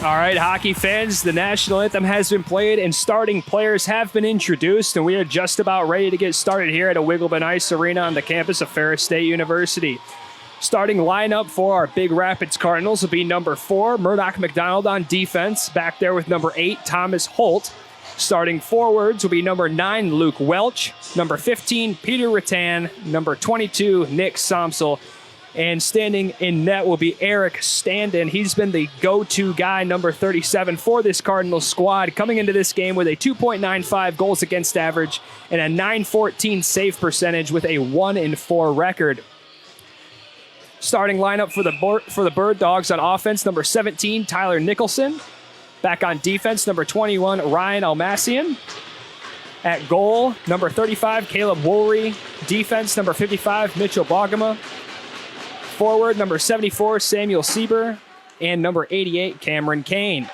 All right, hockey fans, the national anthem has been played and starting players have been introduced, and we are just about ready to get started here at a Wiggleman Ice Arena on the campus of Ferris State University. Starting lineup for our Big Rapids Cardinals will be number 4, Murdoch McDonald on defense. Back there with number 8, Thomas Holt. Starting forwards will be number 9, Luke Welch. Number 15, Peter Rattan. Number 22, Nick Somsel. And standing in net will be Eric Standen. He's been the go-to guy, number 37, for this Cardinals squad, coming into this game with a 2.95 goals against average and a .914 save percentage with a 1-4 record. Starting lineup for the Birddogs on offense, number 17, Tyler Nicholson. Back on defense, number 21, Ryan Almassian. At goal, number 35, Caleb Woolry. Defense, number 55, Mitchell Bogema. Forward, number 74, Samuel Sieber. And number 88, Cameron Kane.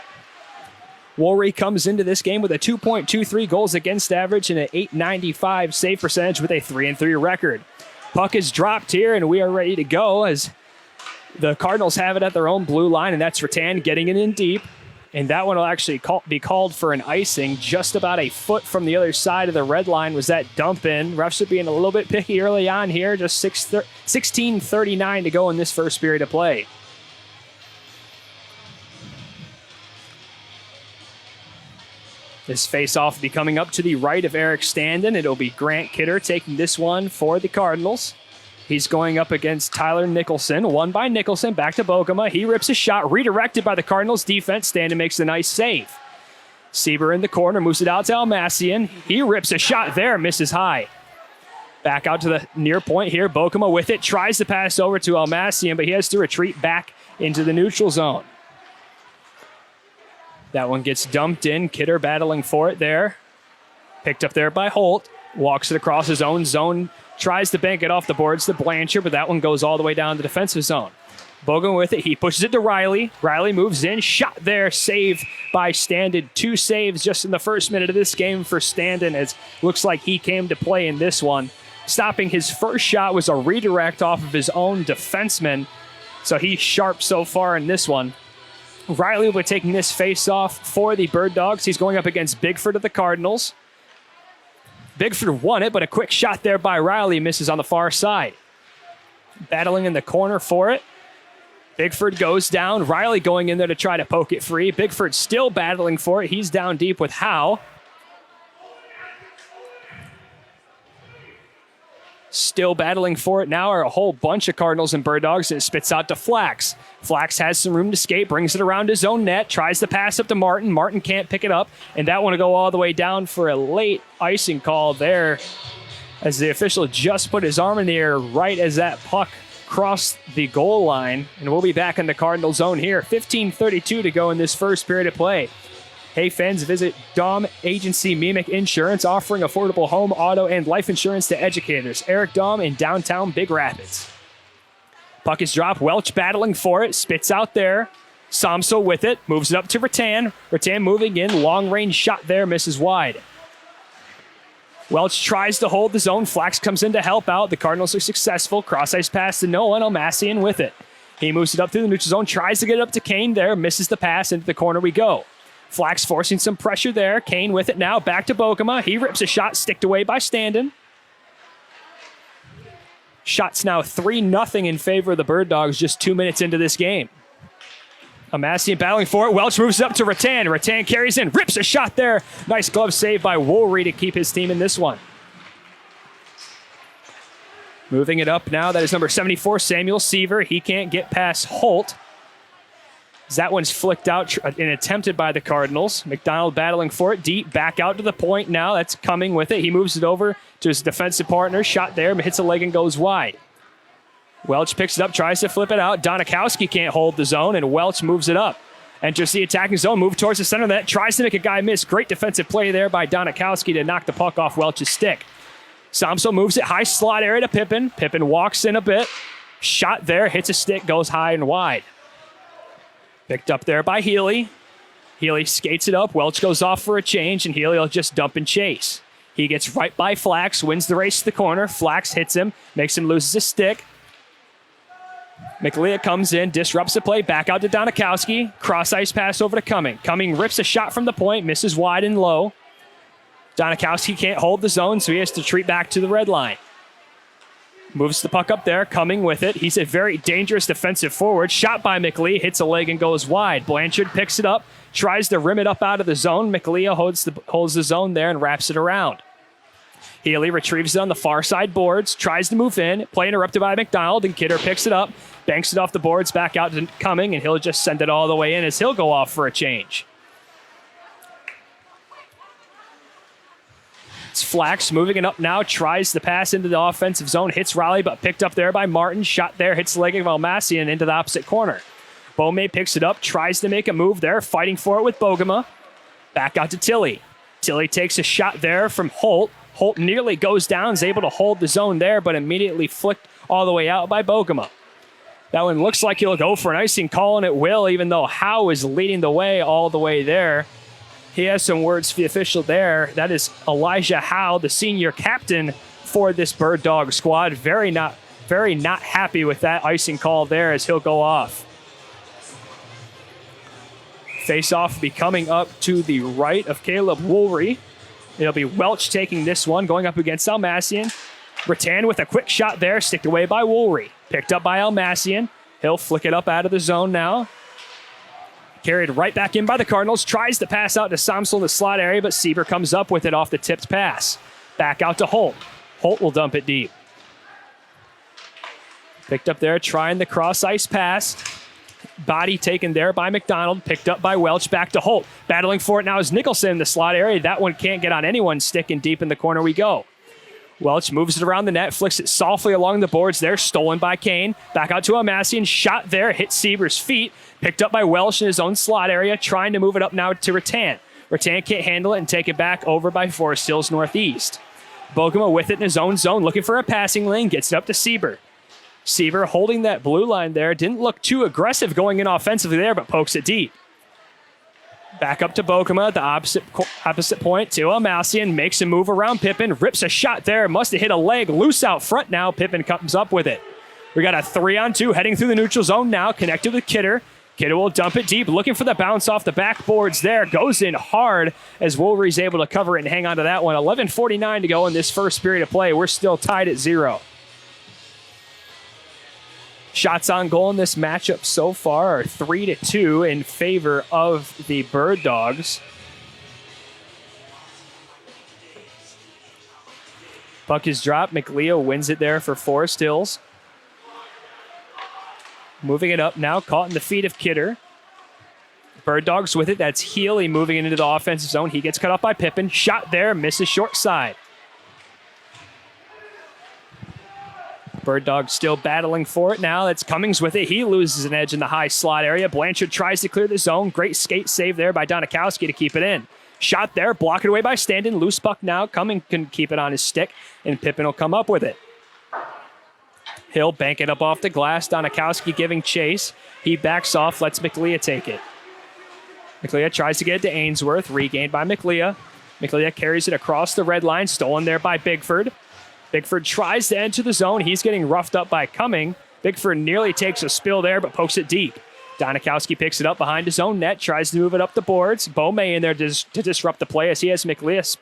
Woolry comes into this game with a 2.23 goals against average and an .895 save percentage with a 3-3 record. Puck is dropped here, and we are ready to go as the Cardinals have it at their own blue line, and that's Rattan getting it in deep. And that one will actually be called for an icing just about a foot from the other side of the red line was that dump in. Refs are being a little bit picky early on here, just 16:39 to go in this first period of play. This face-off will be coming up to the right of Eric Standen. It'll be Grant Kidder taking this one for the Cardinals. He's going up against Tyler Nicholson. Won by Nicholson. Back to Bogema. He rips a shot. Redirected by the Cardinals defense. Standen makes a nice save. Sieber in the corner. Moves it out to Almassian. He rips a shot there. Misses high. Back out to the near point here. Bogema with it. Tries to pass over to Almassian, but he has to retreat back into the neutral zone. That one gets dumped in. Kidder battling for it there. Picked up there by Holt. Walks it across his own zone. Tries to bank it off the boards to Blanchard, but that one goes all the way down the defensive zone. Bogema with it. He pushes it to Riley. Riley moves in. Shot there. Save by Standen. 2 saves just in the first minute of this game for Standen. It looks like he came to play in this one. Stopping his first shot was a redirect off of his own defenseman. So he's sharp so far in this one. Riley will be taking this face-off for the Birddogs. He's going up against Bigford of the Cardinals. Bigford won it, but a quick shot there by Riley misses on the far side. Battling in the corner for it. Bigford goes down. Riley going in there to try to poke it free. Bigford still battling for it. He's down deep with Howe. Still battling for it now are a whole bunch of Cardinals and Birddogs, and it spits out to Flax. Flax has some room to skate, brings it around his own net, tries to pass up to Martin. Martin can't pick it up, and that one will go all the way down for a late icing call there as the official just put his arm in the air right as that puck crossed the goal line, and we'll be back in the Cardinal zone here. 15:32 to go in this first period of play. Hey fans, visit Dom Agency Mimic Insurance, offering affordable home, auto, and life insurance to educators. Eric Dom in downtown Big Rapids. Puck is dropped. Welch battling for it. Spits out there. Somsel with it. Moves it up to Rattan. Rattan moving in. Long range shot there. Misses wide. Welch tries to hold the zone. Flax comes in to help out. The Cardinals are successful. Cross ice pass to Nolan. Almassian with it. He moves it up through the neutral zone. Tries to get it up to Kane there. Misses the pass. Into the corner we go. Flax forcing some pressure there. Kane with it now. Back to Bogema. He rips a shot. Sticked away by Standen. Shots now 3-0 in favor of the Birddogs just 2 minutes into this game. Almassian battling for it. Welch moves it up to Rattan. Rattan carries in. Rips a shot there. Nice glove save by Woolry to keep his team in this one. Moving it up now. That is number 74, Samuel Siever. He can't get past Holt. That one's flicked out and attempted by the Cardinals. McDonald battling for it deep. Back out to the point now. That's coming with it. He moves it over to his defensive partner. Shot there, but hits a leg and goes wide. Welch picks it up, tries to flip it out. Donikowski can't hold the zone, and Welch moves it up. Enters the attacking zone, move towards the center of that. Tries to make a guy miss. Great defensive play there by Donikowski to knock the puck off Welch's stick. Somsel moves it high slot area to Pippin. Pippin walks in a bit. Shot there, hits a stick, goes high and wide. Picked up there by Healy. Healy skates it up. Welch goes off for a change, and Healy will just dump and chase. He gets right by Flax, wins the race to the corner. Flax hits him, makes him lose his stick. McLeod comes in, disrupts the play, back out to Donikowski. Cross ice pass over to Cumming. Cumming rips a shot from the point, misses wide and low. Donikowski can't hold the zone, so he has to retreat back to the red line. Moves the puck up there, Cumming with it. He's a very dangerous defensive forward. Shot by McLeod, hits a leg and goes wide. Blanchard picks it up, tries to rim it up out of the zone. McLeod holds the zone there and wraps it around. Healy retrieves it on the far side boards, tries to move in. Play interrupted by McDonald, and Kidder picks it up, banks it off the boards, back out to Cumming, and he'll just send it all the way in as he'll go off for a change. It's Flax moving it up now, tries to pass into the offensive zone, hits Riley, but picked up there by Martin. Shot there, hits the leg of Almassian into the opposite corner. Beaumay picks it up, tries to make a move there, fighting for it with Bogema. Back out to Tilly. Tilly takes a shot there from Holt. Holt nearly goes down, is able to hold the zone there, but immediately flicked all the way out by Bogema. That one looks like he'll go for an icing call, and it will, even though Howe is leading the way all the way there. He has some words for the official there. That is Elijah Howe, the senior captain for this Bird Dog squad. Very not happy with that icing call there as he'll go off. Face-off will be coming up to the right of Caleb Woolry. It'll be Welch taking this one, going up against Almassian. Rattan with a quick shot there, sticked away by Woolry. Picked up by Almassian. He'll flick it up out of the zone now. Carried right back in by the Cardinals. Tries to pass out to Samsel in the slot area, but Sieber comes up with it off the tipped pass. Back out to Holt. Holt will dump it deep. Picked up there, trying the cross-ice pass. Body taken there by McDonald, picked up by Welch, back to Holt. Battling for it now is Nicholson in the slot area. That one can't get on anyone's stick, and deep in the corner we go. Welch moves it around the net, flicks it softly along the boards there, stolen by Kane. Back out to Almassian, shot there, hit Sieber's feet. Picked up by Welch in his own slot area, trying to move it up now to Rattan. Rattan can't handle it and take it back over by Forest Hills Northeast. Bogema with it in his own zone, looking for a passing lane, gets it up to Sieber. Sieber holding that blue line there. Didn't look too aggressive going in offensively there, but pokes it deep. Back up to Bogema, the opposite point to Almassian. Makes a move around Pippin. Rips a shot there. Must have hit a leg loose out front now. Pippin comes up with it. We got a 3-on-2 heading through the neutral zone now. Connected with Kidder. Kidder will dump it deep. Looking for the bounce off the backboards there. Goes in hard as Woolry's able to cover it and hang on to that one. 11:49 to go in this first period of play. We're still tied at 0. Shots on goal in this matchup so far are 3-2 in favor of the Bird Dogs. Puck is dropped. McLeod wins it there for Forest Hills. Moving it up now, caught in the feet of Kidder. Bird Dogs with it. That's Healy moving into the offensive zone. He gets cut off by Pippin. Shot there, misses short side. Bird Dog still battling for it now. That's Cummings with it. He loses an edge in the high slot area. Blanchard tries to clear the zone. Great skate save there by Donikowski to keep it in. Shot there, blocked away by Standen. Loose puck now. Cummings can keep it on his stick, and Pippin will come up with it. He'll bank it up off the glass. Donikowski giving chase. He backs off, lets McLeod take it. McLeod tries to get it to Ainsworth. Regained by McLeod. McLeod carries it across the red line. Stolen there by Bigford. Bigford tries to enter the zone. He's getting roughed up by Cumming. Bigford nearly takes a spill there, but pokes it deep. Donikowski picks it up behind his own net, tries to move it up the boards. Beaumay in there to disrupt the play as he has McLeod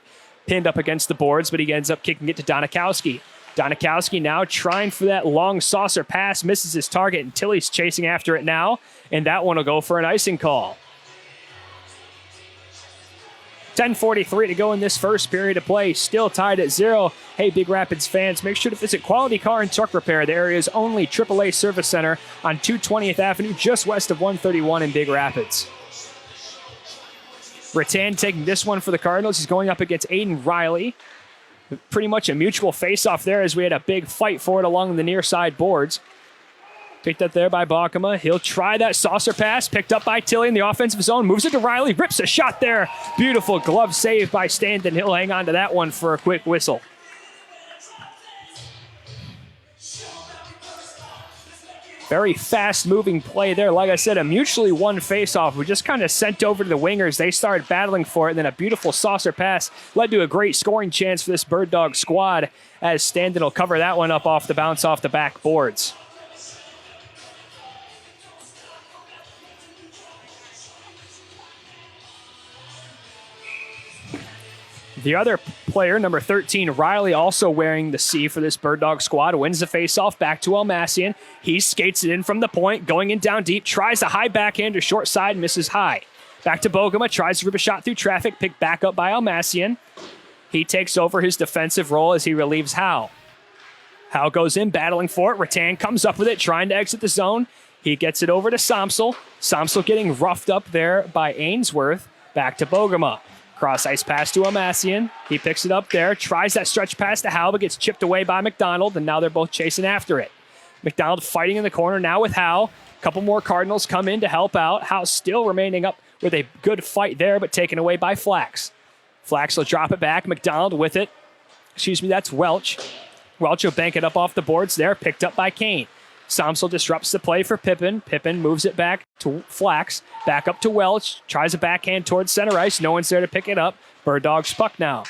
pinned up against the boards, but he ends up kicking it to Donikowski. Donikowski now trying for that long saucer pass, misses his target, and Tilly's chasing after it now, and that one will go for an icing call. 10:43 to go in this first period of play. Still tied at 0. Hey, Big Rapids fans, make sure to visit Quality Car and Truck Repair, the area's only AAA service center on 220th Avenue, just west of 131 in Big Rapids. Rattan taking this one for the Cardinals. He's going up against Aiden Riley. Pretty much a mutual face-off there as we had a big fight for it along the near side boards. Picked up there by Bogema. He'll try that saucer pass. Picked up by Tilly in the offensive zone. Moves it to Riley. Rips a shot there. Beautiful glove save by Standen. He'll hang on to that one for a quick whistle. Very fast-moving play there. Like I said, a mutually won face-off. We just kind of sent over to the wingers. They started battling for it. And then a beautiful saucer pass led to a great scoring chance for this Bird Dog squad as Standen will cover that one up off the bounce off the backboards. The other player, number 13, Riley, also wearing the C for this Bird Dog squad, wins the faceoff back to Almassian. He skates it in from the point, going in down deep, tries a high backhand to short side, misses high. Back to Bogema, tries to rip a shot through traffic, picked back up by Almassian. He takes over his defensive role as he relieves Howe. Howe goes in, battling for it. Rattan comes up with it, trying to exit the zone. He gets it over to Somsel. Somsel getting roughed up there by Ainsworth. Back to Bogema. Cross ice pass to Almassian. He picks it up there, tries that stretch pass to Howe, but gets chipped away by McDonald, and now they're both chasing after it. McDonald fighting in the corner now with Howe. A couple more Cardinals come in to help out. Howe still remaining up with a good fight there, but taken away by Flax. Flax will drop it back. McDonald with it. That's Welch. Welch will bank it up off the boards there, picked up by Kane. Somsel disrupts the play for Pippin. Pippin moves it back to Flax. Back up to Welch. Tries a backhand towards center ice. No one's there to pick it up. Bird Dog's puck now.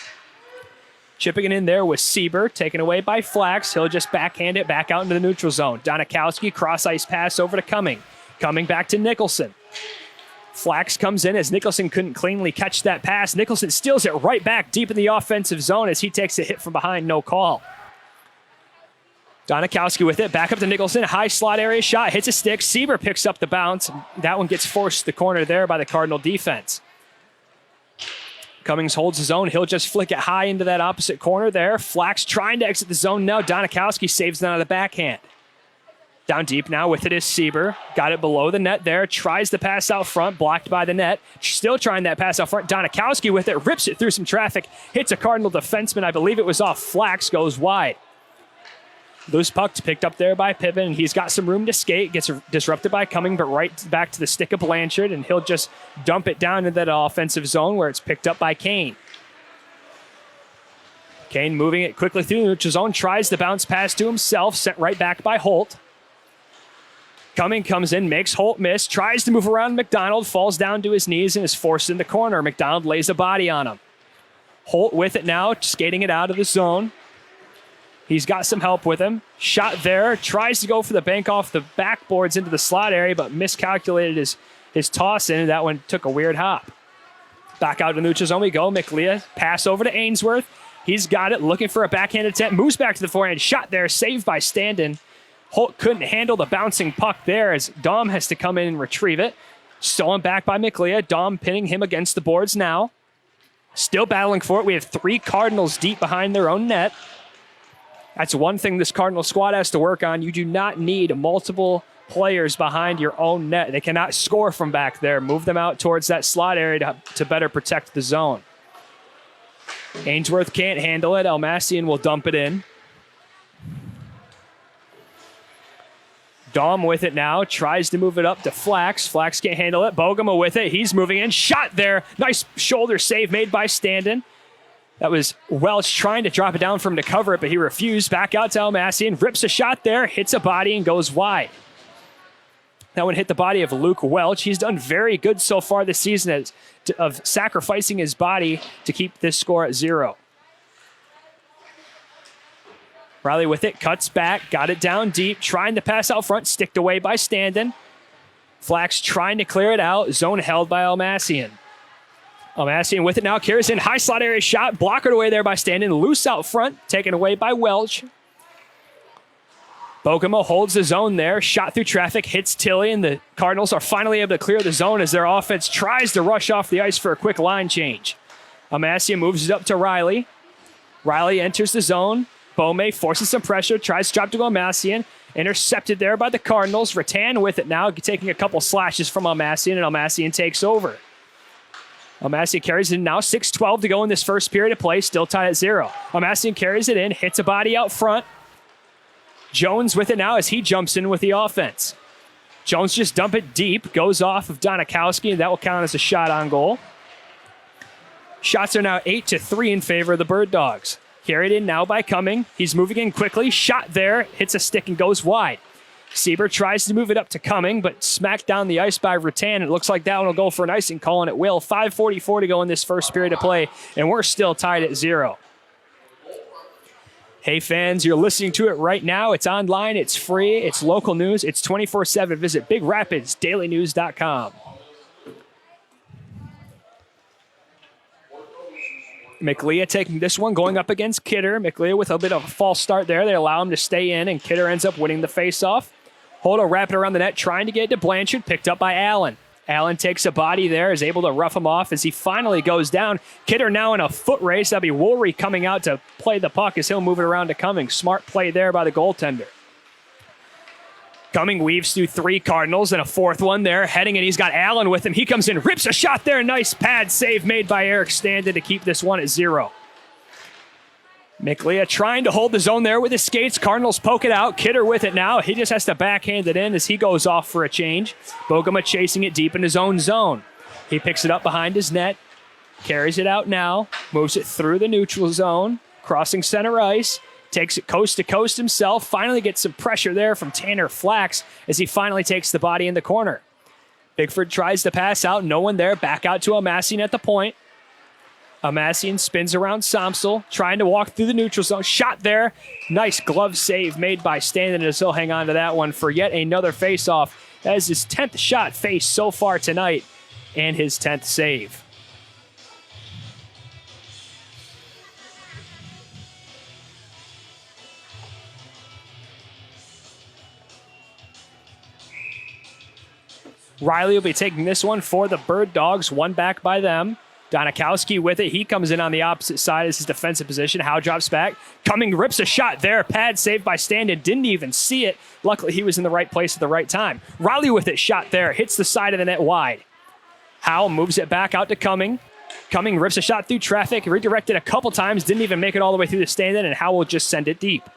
Chipping it in there with Sieber, taken away by Flax. He'll just backhand it back out into the neutral zone. Donikowski, cross ice pass over to Cumming. Cumming back to Nicholson. Flax comes in as Nicholson couldn't cleanly catch that pass. Nicholson steals it right back deep in the offensive zone as he takes a hit from behind, no call. Donikowski with it, back up to Nicholson, high slot area shot, hits a stick. Sieber picks up the bounce. That one gets forced to the corner there by the Cardinal defense. Cummings holds his own. He'll just flick it high into that opposite corner there. Flax trying to exit the zone now. Donikowski saves it out of the backhand. Down deep now with it is Sieber. Got it below the net there. Tries the pass out front. Blocked by the net. Still trying that pass out front. Donikowski with it. Rips it through some traffic. Hits a Cardinal defenseman. I believe it was off Flax. Goes wide. Loose puck picked up there by Pippin. He's got some room to skate. Gets disrupted by Cumming, but right back to the stick of Blanchard. And he'll just dump it down into that offensive zone where it's picked up by Kane. Kane moving it quickly through the neutral zone. Tries the bounce pass to himself. Sent right back by Holt. Cumming comes in, makes Holt miss, tries to move around McDonald, falls down to his knees and is forced in the corner. McDonald lays a body on him. Holt with it now, skating it out of the zone. He's got some help with him. Shot there, tries to go for the bank off the backboards into the slot area, but miscalculated his toss in, and that one took a weird hop. Back out to neutral zone we go. McLeod, pass over to Ainsworth. He's got it, looking for a backhand attempt, moves back to the forehand, shot there, saved by Standen. Holt couldn't handle the bouncing puck there as Dom has to come in and retrieve it. Stolen back by McLeod. Dom pinning him against the boards now. Still battling for it. We have 3 Cardinals deep behind their own net. That's one thing this Cardinal squad has to work on. You do not need multiple players behind your own net. They cannot score from back there. Move them out towards that slot area to better protect the zone. Ainsworth can't handle it. Almassian will dump it in. Dom with it now, tries to move it up to Flax. Flax can't handle it. Bogema with it. He's moving in. Shot there. Nice shoulder save made by Standen. That was Welch trying to drop it down for him to cover it, but he refused. Back out to Almassian. Rips a shot there, hits a body, and goes wide. That one hit the body of Luke Welch. He's done very good so far this season of sacrificing his body to keep this score at 0. Riley with it, cuts back, got it down deep, trying to pass out front, sticked away by Standen. Flax trying to clear it out, zone held by Almassian. Almassian with it now, carries in, high slot area shot, blockered away there by Standen, loose out front, taken away by Welch. Bogema holds the zone there, shot through traffic, hits Tilly, and the Cardinals are finally able to clear the zone as their offense tries to rush off the ice for a quick line change. Almassian moves it up to Riley. Riley enters the zone. Beaumay forces some pressure, tries to drop to Almassian. Intercepted there by the Cardinals. Rattan with it now, taking a couple slashes from Almassian, and Almassian takes over. Almassian carries it in now, 6:12 to go in this first period of play, still tied at 0. Almassian carries it in, hits a body out front. Jones with it now as he jumps in with the offense. Jones just dump it deep, goes off of Donikowski, and that will count as a shot on goal. Shots are now 8-3 in favor of the Bird Dogs. Carried in now by Cumming. He's moving in quickly. Shot there. Hits a stick and goes wide. Sieber tries to move it up to Cumming, but smacked down the ice by Rattan. It looks like that one will go for an icing call, and it will. 5:44 to go in this first period of play, and we're still tied at 0. Hey, fans, you're listening to it right now. It's online. It's free. It's local news. It's 24/7. Visit BigRapidsDailyNews.com. McLeod taking this one, going up against Kidder. McLeod with a bit of a false start there. They allow him to stay in, and Kidder ends up winning the faceoff. Holdo wrapping around the net, trying to get it to Blanchard, picked up by Allen. Allen takes a body there, is able to rough him off as he finally goes down. Kidder now in a foot race. That'll be Woolry coming out to play the puck as he'll move it around to Cummings. Smart play there by the goaltender. Cummings weaves through 3 Cardinals and a 4th one there. Heading in, he's got Allen with him. He comes in, rips a shot there. Nice pad save made by Eric Standen to keep this one at 0. McLeod trying to hold the zone there with his skates. Cardinals poke it out. Kidder with it now. He just has to backhand it in as he goes off for a change. Bogema chasing it deep in his own zone. He picks it up behind his net. Carries it out now. Moves it through the neutral zone. Crossing center ice. Takes it coast to coast himself. Finally gets some pressure there from Tanner Flax as he finally takes the body in the corner. Bigford tries to pass out. No one there. Back out to Amassian at the point. Amassian spins around Somsel, trying to walk through the neutral zone. Shot there. Nice glove save made by Standen as he'll hang on to that one for yet another faceoff. That is his 10th shot faced so far tonight and his 10th save. Riley will be taking this one for the Bird Dogs, one back by them. Donikowski with it. He comes in on the opposite side as his defensive position. Howe drops back. Cumming rips a shot there. Pad saved by Standen. Didn't even see it. Luckily, he was in the right place at the right time. Riley with it. Shot there. Hits the side of the net wide. Howe moves it back out to Cumming. Cumming rips a shot through traffic. Redirected a couple times. Didn't even make it all the way through the Standen, and Howe will just send it deep.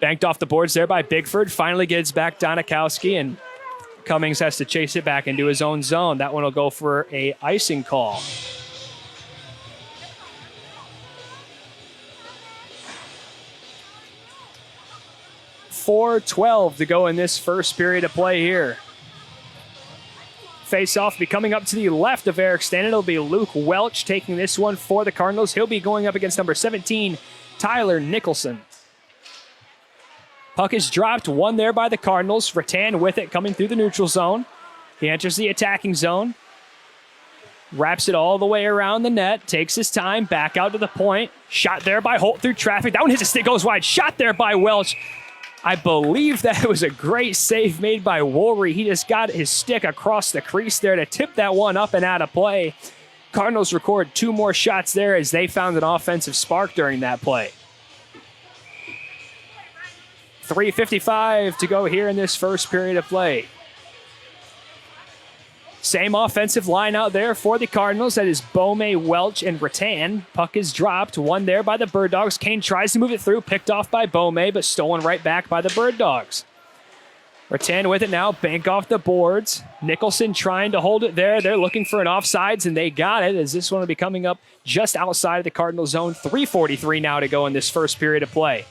Banked off the boards there by Bigford. Finally gets back Donikowski, and Cummings has to chase it back into his own zone. That one will go for a icing call. .4:12 to go in this first period of play here. Face-off be coming up to the left of Eric Standen. It'll be Luke Welch taking this one for the Cardinals. He'll be going up against number 17, Tyler Nicholson. Puck is dropped, one there by the Cardinals. Rattan with it, coming through the neutral zone. He enters the attacking zone. Wraps it all the way around the net. Takes his time, back out to the point. Shot there by Holt through traffic. That one hits a stick, goes wide. Shot there by Welch. I believe that was a great save made by Woolry. He just got his stick across the crease there to tip that one up and out of play. Cardinals record 2 more shots there as they found an offensive spark during that play. 3:55 to go here in this first period of play. Same offensive line out there for the Cardinals. That is Beaumay, Welch, and Rattan. Puck is dropped. One there by the Bird Dogs. Kane tries to move it through. Picked off by Beaumay, but stolen right back by the Bird Dogs. Rattan with it now. Bank off the boards. Nicholson trying to hold it there. They're looking for an offsides, and they got it as this one will be coming up just outside of the Cardinal zone. 3:43 now to go in this first period of play.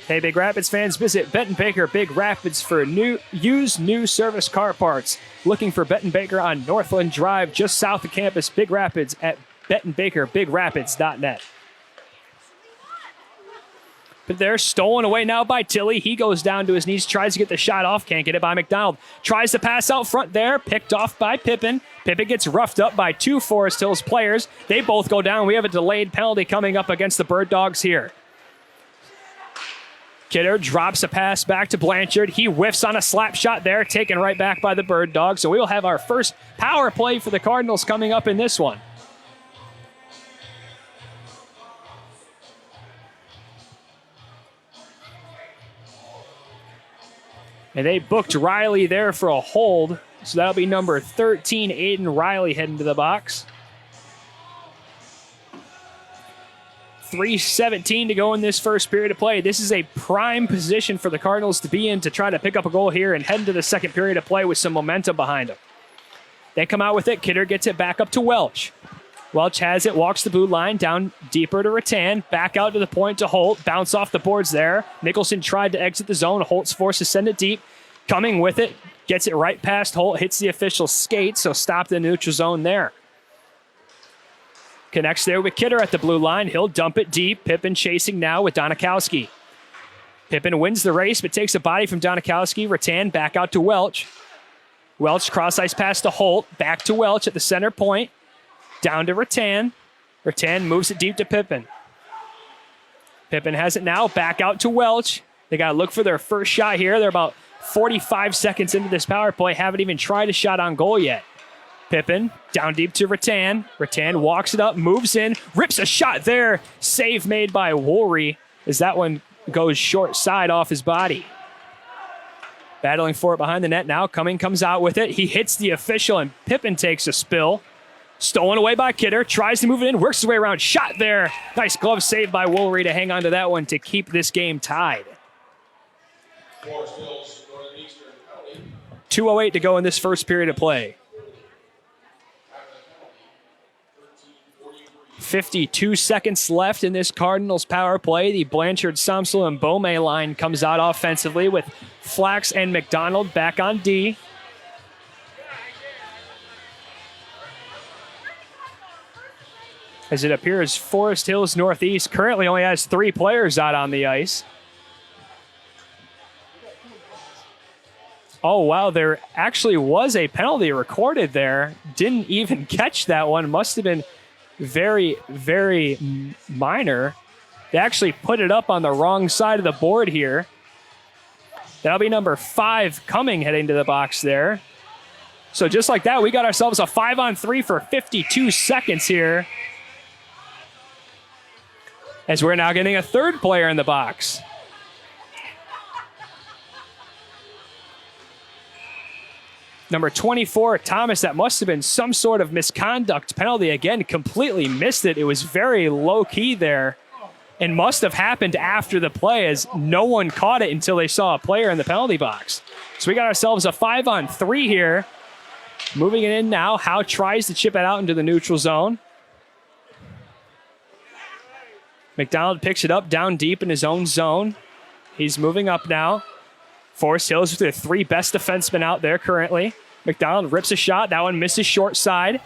Hey, Big Rapids fans, visit Benton Baker Big Rapids for used new service car parts. Looking for Benton Baker on Northland Drive, just south of campus, Big Rapids at bentonbakerbigrapids.net. But they're stolen away now by Tilley. He goes down to his knees, tries to get the shot off, can't get it by McDonald. Tries to pass out front there, picked off by Pippin. Pippin gets roughed up by 2 Forest Hills players. They both go down. We have a delayed penalty coming up against the Bird Dogs here. Kidder drops a pass back to Blanchard. He whiffs on a slap shot there, taken right back by the Bird Dogs. So we will have our first power play for the Cardinals coming up in this one. And they booked Riley there for a hold. So that'll be number 13, Aiden Riley, heading to the box. 3:17 to go in this first period of play. This is a prime position for the Cardinals to be in to try to pick up a goal here and head into the second period of play with some momentum behind them. They come out with it. Kidder gets it back up to Welch. Welch has it, walks the blue line, down deeper to Rattan, back out to the point to Holt, bounce off the boards there. Nicholson tried to exit the zone. Holt's forced to send it deep. Coming with it, gets it right past Holt, hits the official skate, so stopped in the neutral zone there. Connects there with Kidder at the blue line. He'll dump it deep. Pippin chasing now with Donikowski. Pippin wins the race, but takes a body from Donikowski. Rattan back out to Welch. Welch cross ice pass to Holt. Back to Welch at the center point. Down to Rattan. Rattan moves it deep to Pippin. Pippin has it now. Back out to Welch. They got to look for their first shot here. They're about 45 seconds into this power play. Haven't even tried a shot on goal yet. Pippin down deep to Rattan. Rattan walks it up, moves in, rips a shot there. Save made by Woolry as that one goes short side off his body. Battling for it behind the net now. Cumming comes out with it. He hits the official, and Pippin takes a spill. Stolen away by Kidder. Tries to move it in. Works his way around. Shot there. Nice glove save by Woolry to hang on to that one to keep this game tied. Forest Hills Northern-Eastern Birddogs. 2:08 to go in this first period of play. 52 seconds left in this Cardinals power play. The Blanchard, Somsel, and Bome line comes out offensively with Flax and McDonald back on D. As it appears, Forest Hills Northeast currently only has 3 players out on the ice. Oh, wow, there actually was a penalty recorded there. Didn't even catch that one. Must have been very, very minor. They actually put it up on the wrong side of the board here. That'll be number 5 Cumming heading to the box there. So just like that, we got ourselves a 5-on-3 for 52 seconds here. As we're now getting a 3rd player in the box. Number 24, Thomas, that must have been some sort of misconduct penalty. Again, completely missed it. It was very low-key there and must have happened after the play as no one caught it until they saw a player in the penalty box. So we got ourselves a 5-on-3 here. Moving it in now. Howe tries to chip it out into the neutral zone. McDonald picks it up down deep in his own zone. He's moving up now. Forest Hills with their 3 best defensemen out there currently. McDonald rips a shot. That one misses short side.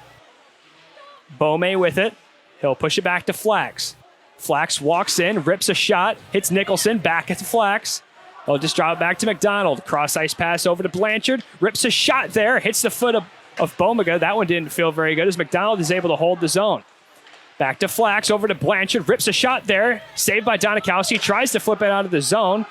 Bome with it. He'll push it back to Flax. Flax walks in, rips a shot, hits Nicholson, back at Flax. They'll just drop it back to McDonald. Cross ice pass over to Blanchard. Rips a shot there, hits the foot of Bomiga. That one didn't feel very good as McDonald is able to hold the zone. Back to Flax, over to Blanchard. Rips a shot there. Saved by Donikowski. Tries to flip it out of the zone.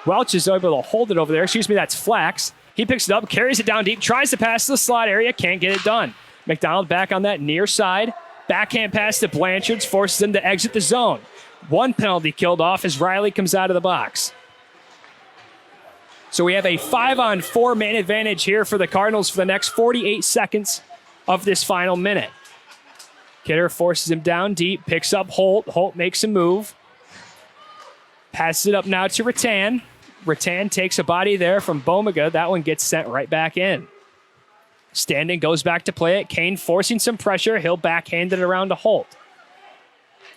Welch is able to hold it over there. Excuse me, that's Flax. He picks it up, carries it down deep, tries to pass to the slot area, can't get it done. McDonald back on that near side. Backhand pass to Blanchard, forces him to exit the zone. 1 penalty killed off as Riley comes out of the box. So we have a 5-on-4 man advantage here for the Cardinals for the next 48 seconds of this final minute. Kidder forces him down deep, picks up Holt. Holt makes a move. Passes it up now to Rattan. Rattan takes a body there from Bomiga. That one gets sent right back in. Standing goes back to play it. Kane forcing some pressure. He'll backhand it around to Holt.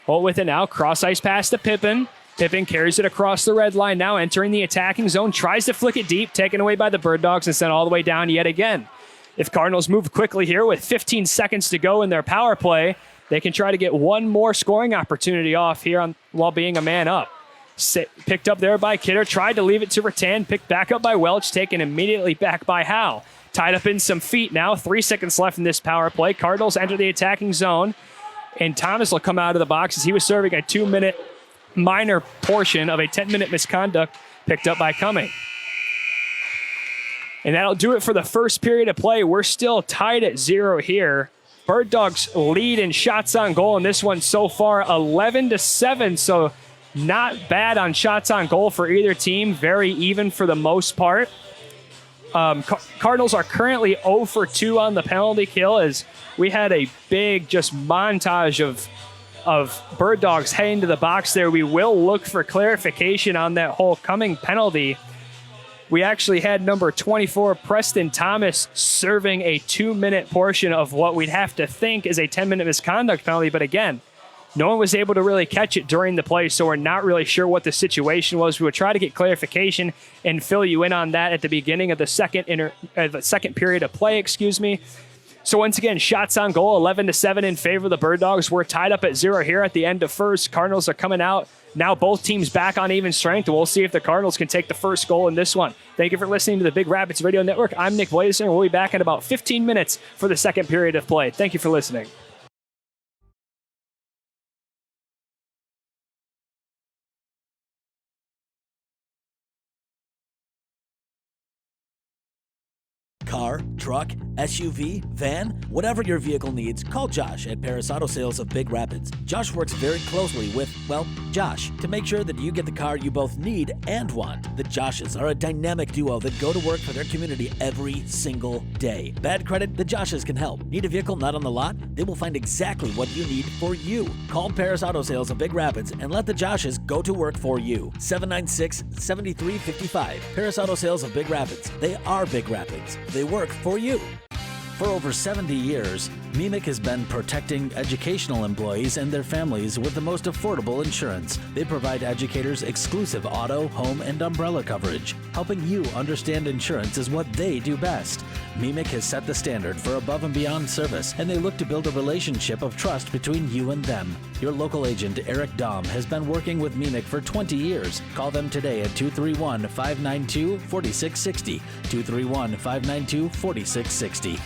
Holt with it now. Cross ice pass to Pippin. Pippin carries it across the red line now, entering the attacking zone. Tries to flick it deep, taken away by the Birddogs and sent all the way down yet again. If Cardinals move quickly here with 15 seconds to go in their power play, they can try to get one more scoring opportunity off here while being a man up. Picked up there by Kidder, tried to leave it to Rattan, picked back up by Welch, taken immediately back by Howe. Tied up in some feet now, 3 seconds left in this power play. Cardinals enter the attacking zone, and Thomas will come out of the box as he was serving a 2-minute minor portion of a 10-minute misconduct picked up by Cumming. And that'll do it for the first period of play. We're still tied at 0 here. Birddogs lead in shots on goal in this one so far, 11-7, so not bad on shots on goal for either team. Very even for the most part. Cardinals are currently 0 for 2 on the penalty kill as we had a big just montage of Birddogs heading to the box there. We will look for clarification on that whole Cumming penalty. We actually had number 24, Preston Thomas, serving a 2-minute portion of what we'd have to think is a 10-minute misconduct penalty. But again, no one was able to really catch it during the play, so we're not really sure what the situation was. We would try to get clarification and fill you in on that at the beginning of the second period of play, So once again, shots on goal, 11-7 in favor of the Birddogs. We're tied up at 0 here at the end of first. Cardinals are coming out. Now both teams back on even strength, and we'll see if the Cardinals can take the first goal in this one. Thank you for listening to the Big Rapids Radio Network. I'm Nick Blazer, and we'll be back in about 15 minutes for the second period of play. Thank you for listening. Car, truck, SUV, van, whatever your vehicle needs, call Josh at Ferris Auto Sales of Big Rapids. Josh works very closely with, well, Josh, to make sure that you get the car you both need and want. The Joshes are a dynamic duo that go to work for their community every single day. Bad credit? The Joshes can help. Need a vehicle not on the lot? They will find exactly what you need for you. Call Ferris Auto Sales of Big Rapids and let the Joshes go to work for you. 796-7355. Ferris Auto Sales of Big Rapids. They are Big Rapids. They work for you. For over 70 years, MEMIC has been protecting educational employees and their families with the most affordable insurance. They provide educators exclusive auto, home, and umbrella coverage. Helping you understand insurance is what they do best. MEMIC has set the standard for above and beyond service, and they look to build a relationship of trust between you and them. Your local agent, Eric Dahm, has been working with MEMIC for 20 years. Call them today at 231-592-4660. 231-592-4660.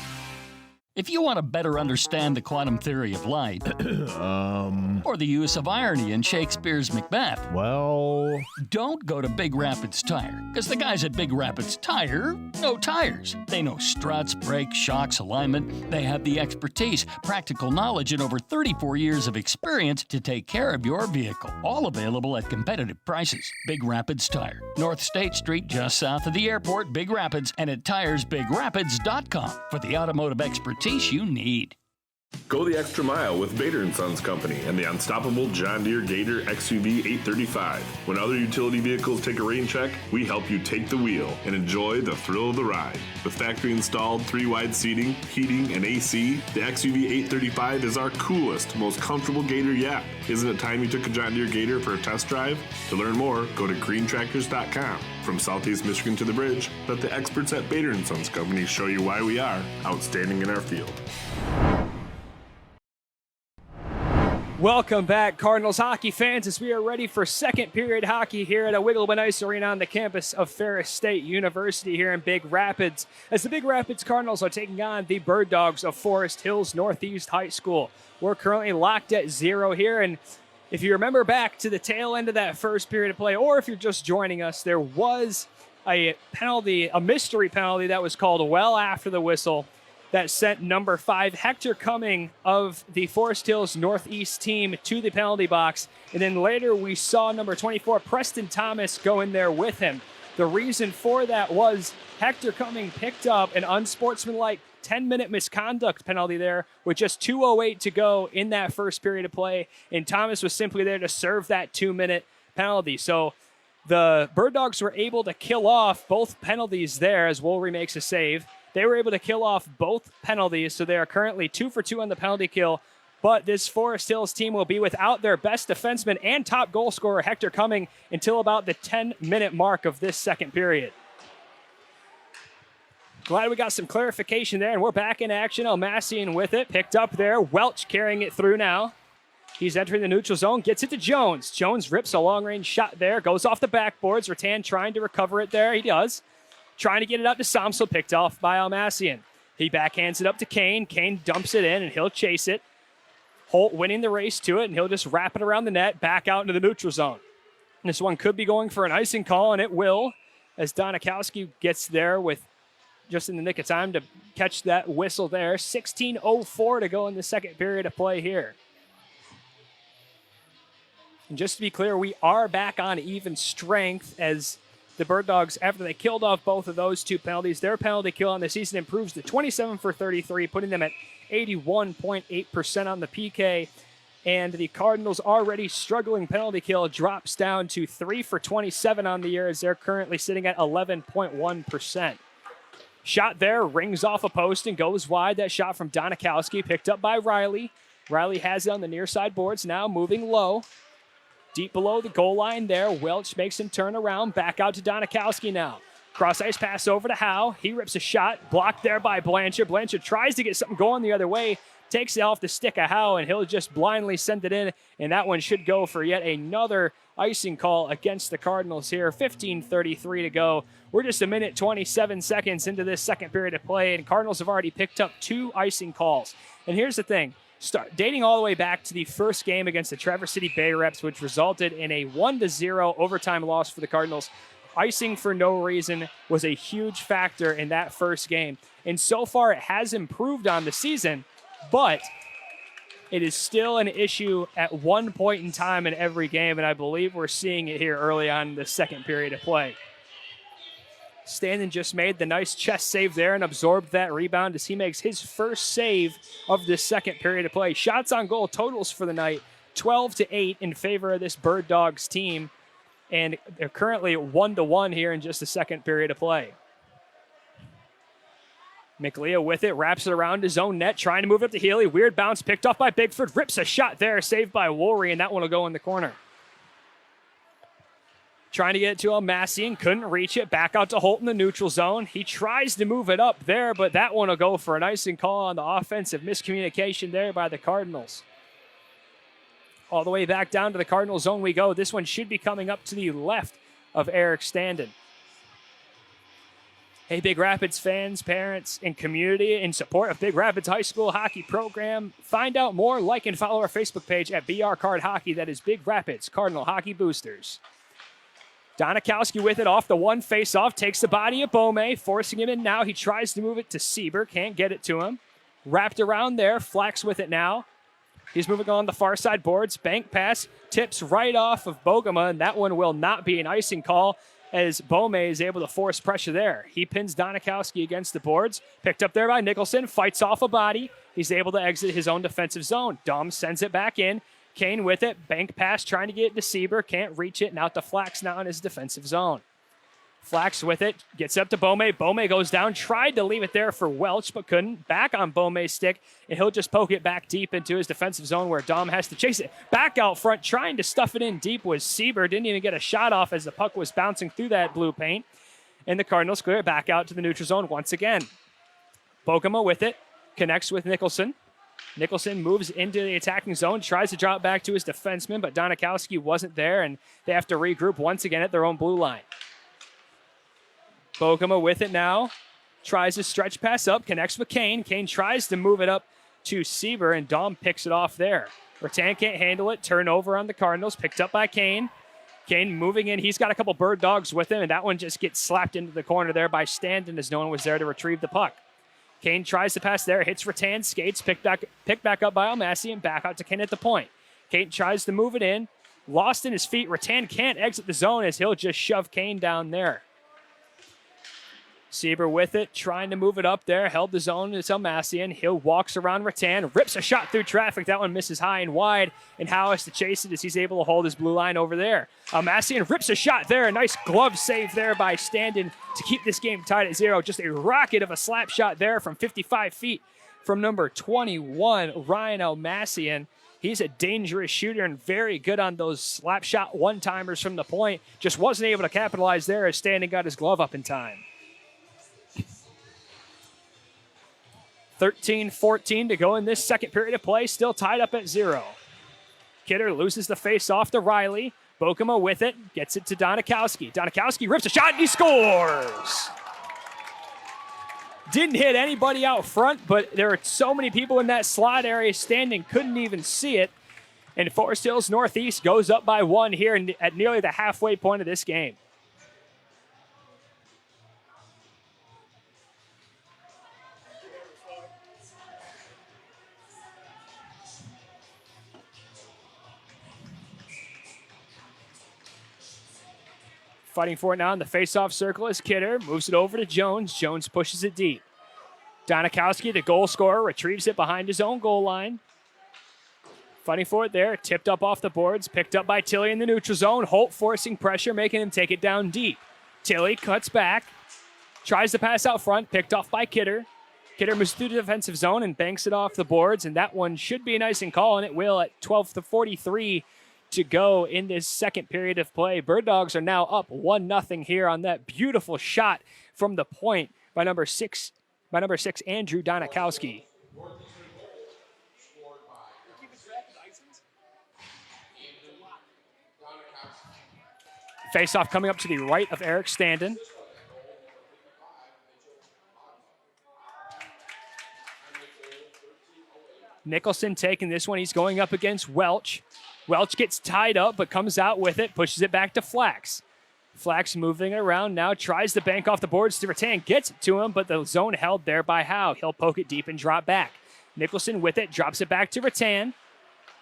If you want to better understand the quantum theory of light, or the use of irony in Shakespeare's Macbeth, well, don't go to Big Rapids Tire, because the guys at Big Rapids Tire know tires. They know struts, brakes, shocks, alignment. They have the expertise, practical knowledge, and over 34 years of experience to take care of your vehicle. All available at competitive prices. Big Rapids Tire, North State Street, just south of the airport, Big Rapids, and at tiresbigrapids.com for the automotive expertise you need. Go the extra mile with Bader & Sons Company and the unstoppable John Deere Gator XUV 835. When other utility vehicles take a rain check, we help you take the wheel and enjoy the thrill of the ride. With factory-installed 3-wide seating, heating, and AC, the XUV 835 is our coolest, most comfortable Gator yet. Isn't it time you took a John Deere Gator for a test drive? To learn more, go to greentractors.com. From Southeast Michigan to the bridge, let the experts at Bader & Sons Company show you why we are outstanding in our field. Welcome back, Cardinals hockey fans, as we are ready for second period hockey here at a Wiggleman Ice Arena on the campus of Ferris State University here in Big Rapids, as the Big Rapids Cardinals are taking on the Birddogs of Forest Hills Northeast High School. We're currently locked at 0 here, and if you remember back to the tail end of that first period of play, or if you're just joining us, there was a penalty, a mystery penalty that was called well after the whistle that sent number 5, Hector Cumming of the Forest Hills Northeast team to the penalty box. And then later we saw number 24, Preston Thomas, go in there with him. The reason for that was Hector Cumming picked up an unsportsmanlike 10-minute misconduct penalty there with just 2:08 to go in that first period of play. And Thomas was simply there to serve that 2-minute penalty. So the Birddogs were able to kill off both penalties there as Wolry makes a save. They were able to kill off both penalties, so they are currently 2 for 2 on the penalty kill. But this Forest Hills team will be without their best defenseman and top goal scorer, Hector Cumming, until about the 10-minute mark of this second period. Glad we got some clarification there, and we're back in action. Almassian with it, picked up there. Welch carrying it through now. He's entering the neutral zone, gets it to Jones. Jones rips a long-range shot there, goes off the backboards. Rattan trying to recover it there. He does. Trying to get it out to Somsel, picked off by Almassian. He backhands it up to Kane. Kane dumps it in, and he'll chase it. Holt winning the race to it, and he'll just wrap it around the net, back out into the neutral zone. And this one could be going for an icing call, and it will, as Donikowski gets there with just in the nick of time to catch that whistle there. 16:04 to go in the second period of play here. And just to be clear, we are back on even strength as the Birddogs, after they killed off both of those two penalties, their penalty kill on the season improves to 27 for 33, putting them at 81.8% on the PK. And the Cardinals' already struggling penalty kill drops down to 3 for 27 on the year as they're currently sitting at 11.1%. Shot there, rings off a post and goes wide. That shot from Donikowski, picked up by Riley. Riley has it on the near side boards, now moving low. Deep below the goal line there, Welch makes him turn around, back out to Donikowski now. Cross ice pass over to Howe. He rips a shot, blocked there by Blanchard. Blanchard tries to get something going the other way, takes it off the stick of Howe, and he'll just blindly send it in, and that one should go for yet another icing call against the Cardinals here. 15:33 to go. We're just a minute 27 seconds into this second period of play, and Cardinals have already picked up 2 icing calls. And here's the thing. Dating all the way back to the first game against the Traverse City Bay Reps, which resulted in a 1-0 overtime loss for the Cardinals. Icing for no reason was a huge factor in that first game. And so far, it has improved on the season, but it is still an issue at one point in time in every game, and I believe we're seeing it here early on in the second period of play. Standen just made the nice chest save there and absorbed that rebound as he makes his first save of this second period of play. Shots on goal totals for the night, 12-8 in favor of this Bird Dogs team, and they're currently 1-1 here in just the second period of play. McLeod with it, wraps it around his own net, trying to move up to Healy. Weird bounce, picked off by Bigford, rips a shot there, saved by Woolry, and that one will go in the corner. Trying to get it to Almassian, couldn't reach it. Back out to Holt in the neutral zone. He tries to move it up there, but that one will go for an icing call on the offensive miscommunication there by the Cardinals. All the way back down to the Cardinal zone we go. This one should be coming up to the left of Eric Standen. Hey, Big Rapids fans, parents, and community in support of Big Rapids High School hockey program. Find out more, like and follow our Facebook page at BR Card Hockey. That is Big Rapids Cardinal Hockey Boosters. Donikowski with it off the one face-off, takes the body of Bome, forcing him in now. He tries to move it to Sieber, can't get it to him. Wrapped around there, Flax with it now. He's moving on the far side boards. Bank pass, tips right off of Bogema, and that one will not be an icing call as Bome is able to force pressure there. He pins Donikowski against the boards. Picked up there by Nicholson, fights off a body. He's able to exit his own defensive zone. Dom sends it back in. Kane with it, bank pass, trying to get it to Sieber, can't reach it, and out to Flax now in his defensive zone. Flax with it, gets up to Bome. Bome goes down, tried to leave it there for Welch, but couldn't. Back on Bome's stick, and he'll just poke it back deep into his defensive zone where Dom has to chase it. Back out front, trying to stuff it in deep was Sieber. Didn't even get a shot off as the puck was bouncing through that blue paint. And the Cardinals clear it back out to the neutral zone once again. Bogema with it, connects with Nicholson. Nicholson moves into the attacking zone, tries to drop back to his defenseman, but Donikowski wasn't there, and they have to regroup once again at their own blue line. Bogema with it now, tries to stretch pass up, connects with Kane. Kane tries to move it up to Sieber, and Dom picks it off there. Rattan can't handle it, turnover on the Cardinals, picked up by Kane. Kane moving in, he's got a couple Bird Dogs with him, and that one just gets slapped into the corner there by Standen as no one was there to retrieve the puck. Kane tries to pass there, hits Rattan, skates, picked back up by Almassy, and back out to Kane at the point. Kane tries to move it in, lost in his feet. Rattan can't exit the zone as he'll just shove Kane down there. Sieber with it, trying to move it up there, held the zone. It's Almassian. Hill walks around Rattan, rips a shot through traffic. That one misses high and wide, and Howe has to chase it as he's able to hold his blue line over there. Almassian rips a shot there. A nice glove save there by Standen to keep this game tied at 0. Just a rocket of a slap shot there from 55 feet from number 21, Ryan Almassian. He's a dangerous shooter and very good on those slap shot one-timers from the point. Just wasn't able to capitalize there as Standen got his glove up in time. 13-14 to go in this second period of play, still tied up at 0. Kidder loses the face off to Riley. Bogema with it, gets it to Donikowski. Donikowski rips a shot and he scores! Didn't hit anybody out front, but there are so many people in that slot area standing, couldn't even see it. And Forest Hills Northeast goes up by 1 here at nearly the halfway point of this game. Fighting for it now in the face-off circle is Kidder. Moves it over to Jones. Jones pushes it deep. Donikowski, the goal scorer, retrieves it behind his own goal line. Fighting for it there. Tipped up off the boards. Picked up by Tilly in the neutral zone. Holt forcing pressure, making him take it down deep. Tilly cuts back. Tries to pass out front. Picked off by Kidder. Kidder moves through the defensive zone and banks it off the boards. And that one should be an icing call, and it will at 12-43 to go in this second period of play. Birddogs are now up 1-0 here on that beautiful shot from the point by number six, Andrew Donikowski. Face-off coming up to the right of Eric Standen. Nicholson taking this one. He's going up against Welch. Welch gets tied up, but comes out with it, pushes it back to Flax. Flax moving it around now, tries to bank off the boards to Rattan, gets it to him, but the zone held there by Howe. He'll poke it deep and drop back. Nicholson with it, drops it back to Rattan.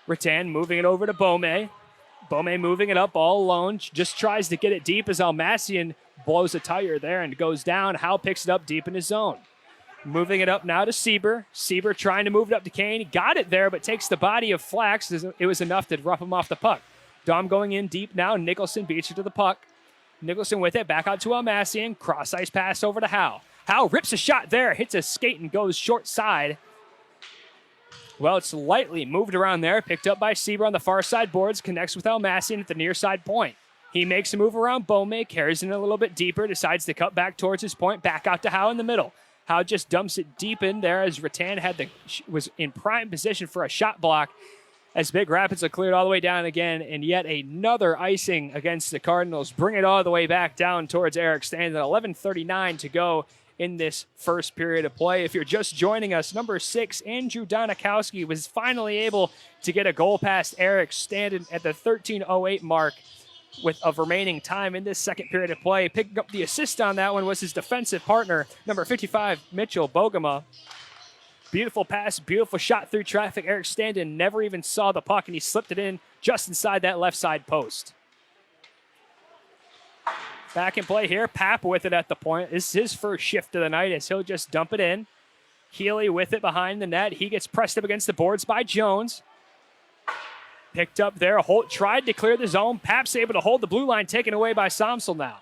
Rattan moving it over to Beaumay. Beaumay moving it up all alone, just tries to get it deep as Almassian blows a tire there and goes down. Howe picks it up deep in his zone. Moving it up now to Sieber. Sieber trying to move it up to Kane. He got it there, but takes the body of Flax. It was enough to rough him off the puck. Dom going in deep now. Nicholson beats her to the puck. Nicholson with it, back out to Almassian. Cross-ice pass over to Howe. Howe rips a shot there, hits a skate and goes short side. Well, it's lightly moved around there, picked up by Sieber on the far side boards, connects with Almassian at the near side point. He makes a move around Beaumay, carries it a little bit deeper, decides to cut back towards his point, back out to Howe in the middle. Howe just dumps it deep in there as Rattan was in prime position for a shot block as Big Rapids are cleared all the way down again, and yet another icing against the Cardinals. Bring it all the way back down towards Eric Standen. 11:39 to go in this first period of play. If you're just joining us, number 6, Andrew Donikowski, was finally able to get a goal past Eric Standen at the 13:08 mark of remaining time in this second period of play. Picking up the assist on that one was his defensive partner, number 55, Mitchell Bogema. Beautiful pass, beautiful shot through traffic. Eric Standen never even saw the puck, and he slipped it in just inside that left side post. Back in play here. Papp with it at the point. This is his first shift of the night as he'll just dump it in. Healy with it behind the net. He gets pressed up against the boards by Jones. Picked up there. Holt tried to clear the zone. Papp's able to hold the blue line, taken away by Somsel now.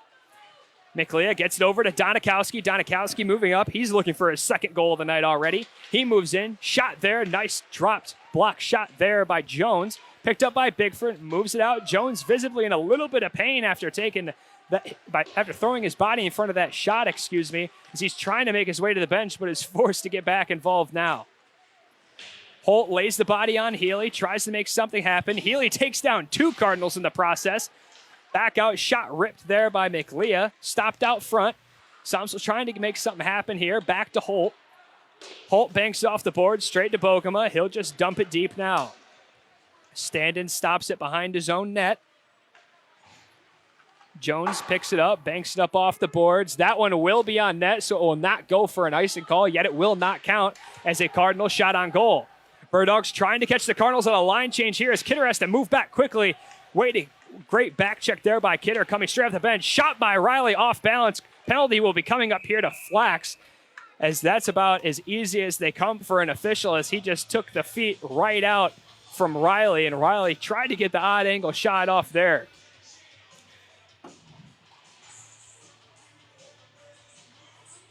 McLeod gets it over to Donikowski. Donikowski moving up. He's looking for his second goal of the night already. He moves in. Shot there. Nice dropped block shot there by Jones. Picked up by Bigford. Moves it out. Jones visibly in a little bit of pain after after throwing his body in front of that shot, as he's trying to make his way to the bench, but is forced to get back involved now. Holt lays the body on Healy, tries to make something happen. Healy takes down 2 Cardinals in the process. Back out, shot ripped there by McLeod. Stopped out front. Somsel trying to make something happen here. Back to Holt. Holt banks off the board, straight to Bogema. He'll just dump it deep now. Standen stops it behind his own net. Jones picks it up, banks it up off the boards. That one will be on net, so it will not go for an icing call, yet it will not count as a Cardinal shot on goal. Birddogs trying to catch the Cardinals on a line change here as Kidder has to move back quickly. Waiting. Great back check there by Kidder, coming straight off the bench. Shot by Riley off balance. Penalty will be coming up here to Flax, as that's about as easy as they come for an official, as he just took the feet right out from Riley, and Riley tried to get the odd angle shot off there.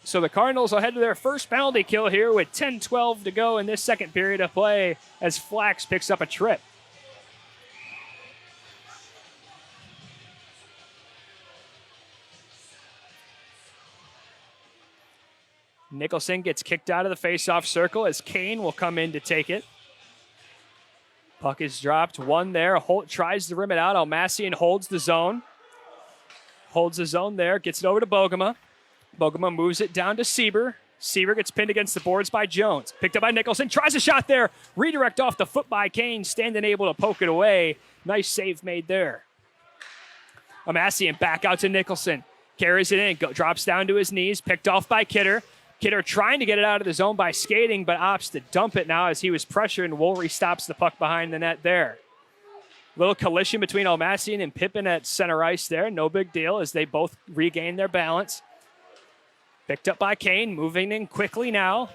So the Cardinals will head to their first penalty kill here with 10-12 to go in this second period of play as Flax picks up a trip. Nicholson gets kicked out of the face-off circle as Kane will come in to take it. Puck is dropped. One there. Holt tries to rim it out. Almassian holds the zone. Holds the zone there. Gets it over to Bogema. Bogema moves it down to Sieber. Sieber gets pinned against the boards by Jones. Picked up by Nicholson. Tries a shot there. Redirect off the foot by Kane. Standen able to poke it away. Nice save made there. Almassian back out to Nicholson. Carries it in. Drops down to his knees. Picked off by Kidder. Kidder trying to get it out of the zone by skating, but opts to dump it now as he was pressured, and Woolry stops the puck behind the net there. Little collision between Almassian and Pippin at center ice there. No big deal as they both regain their balance. Picked up by Kane, moving in quickly now.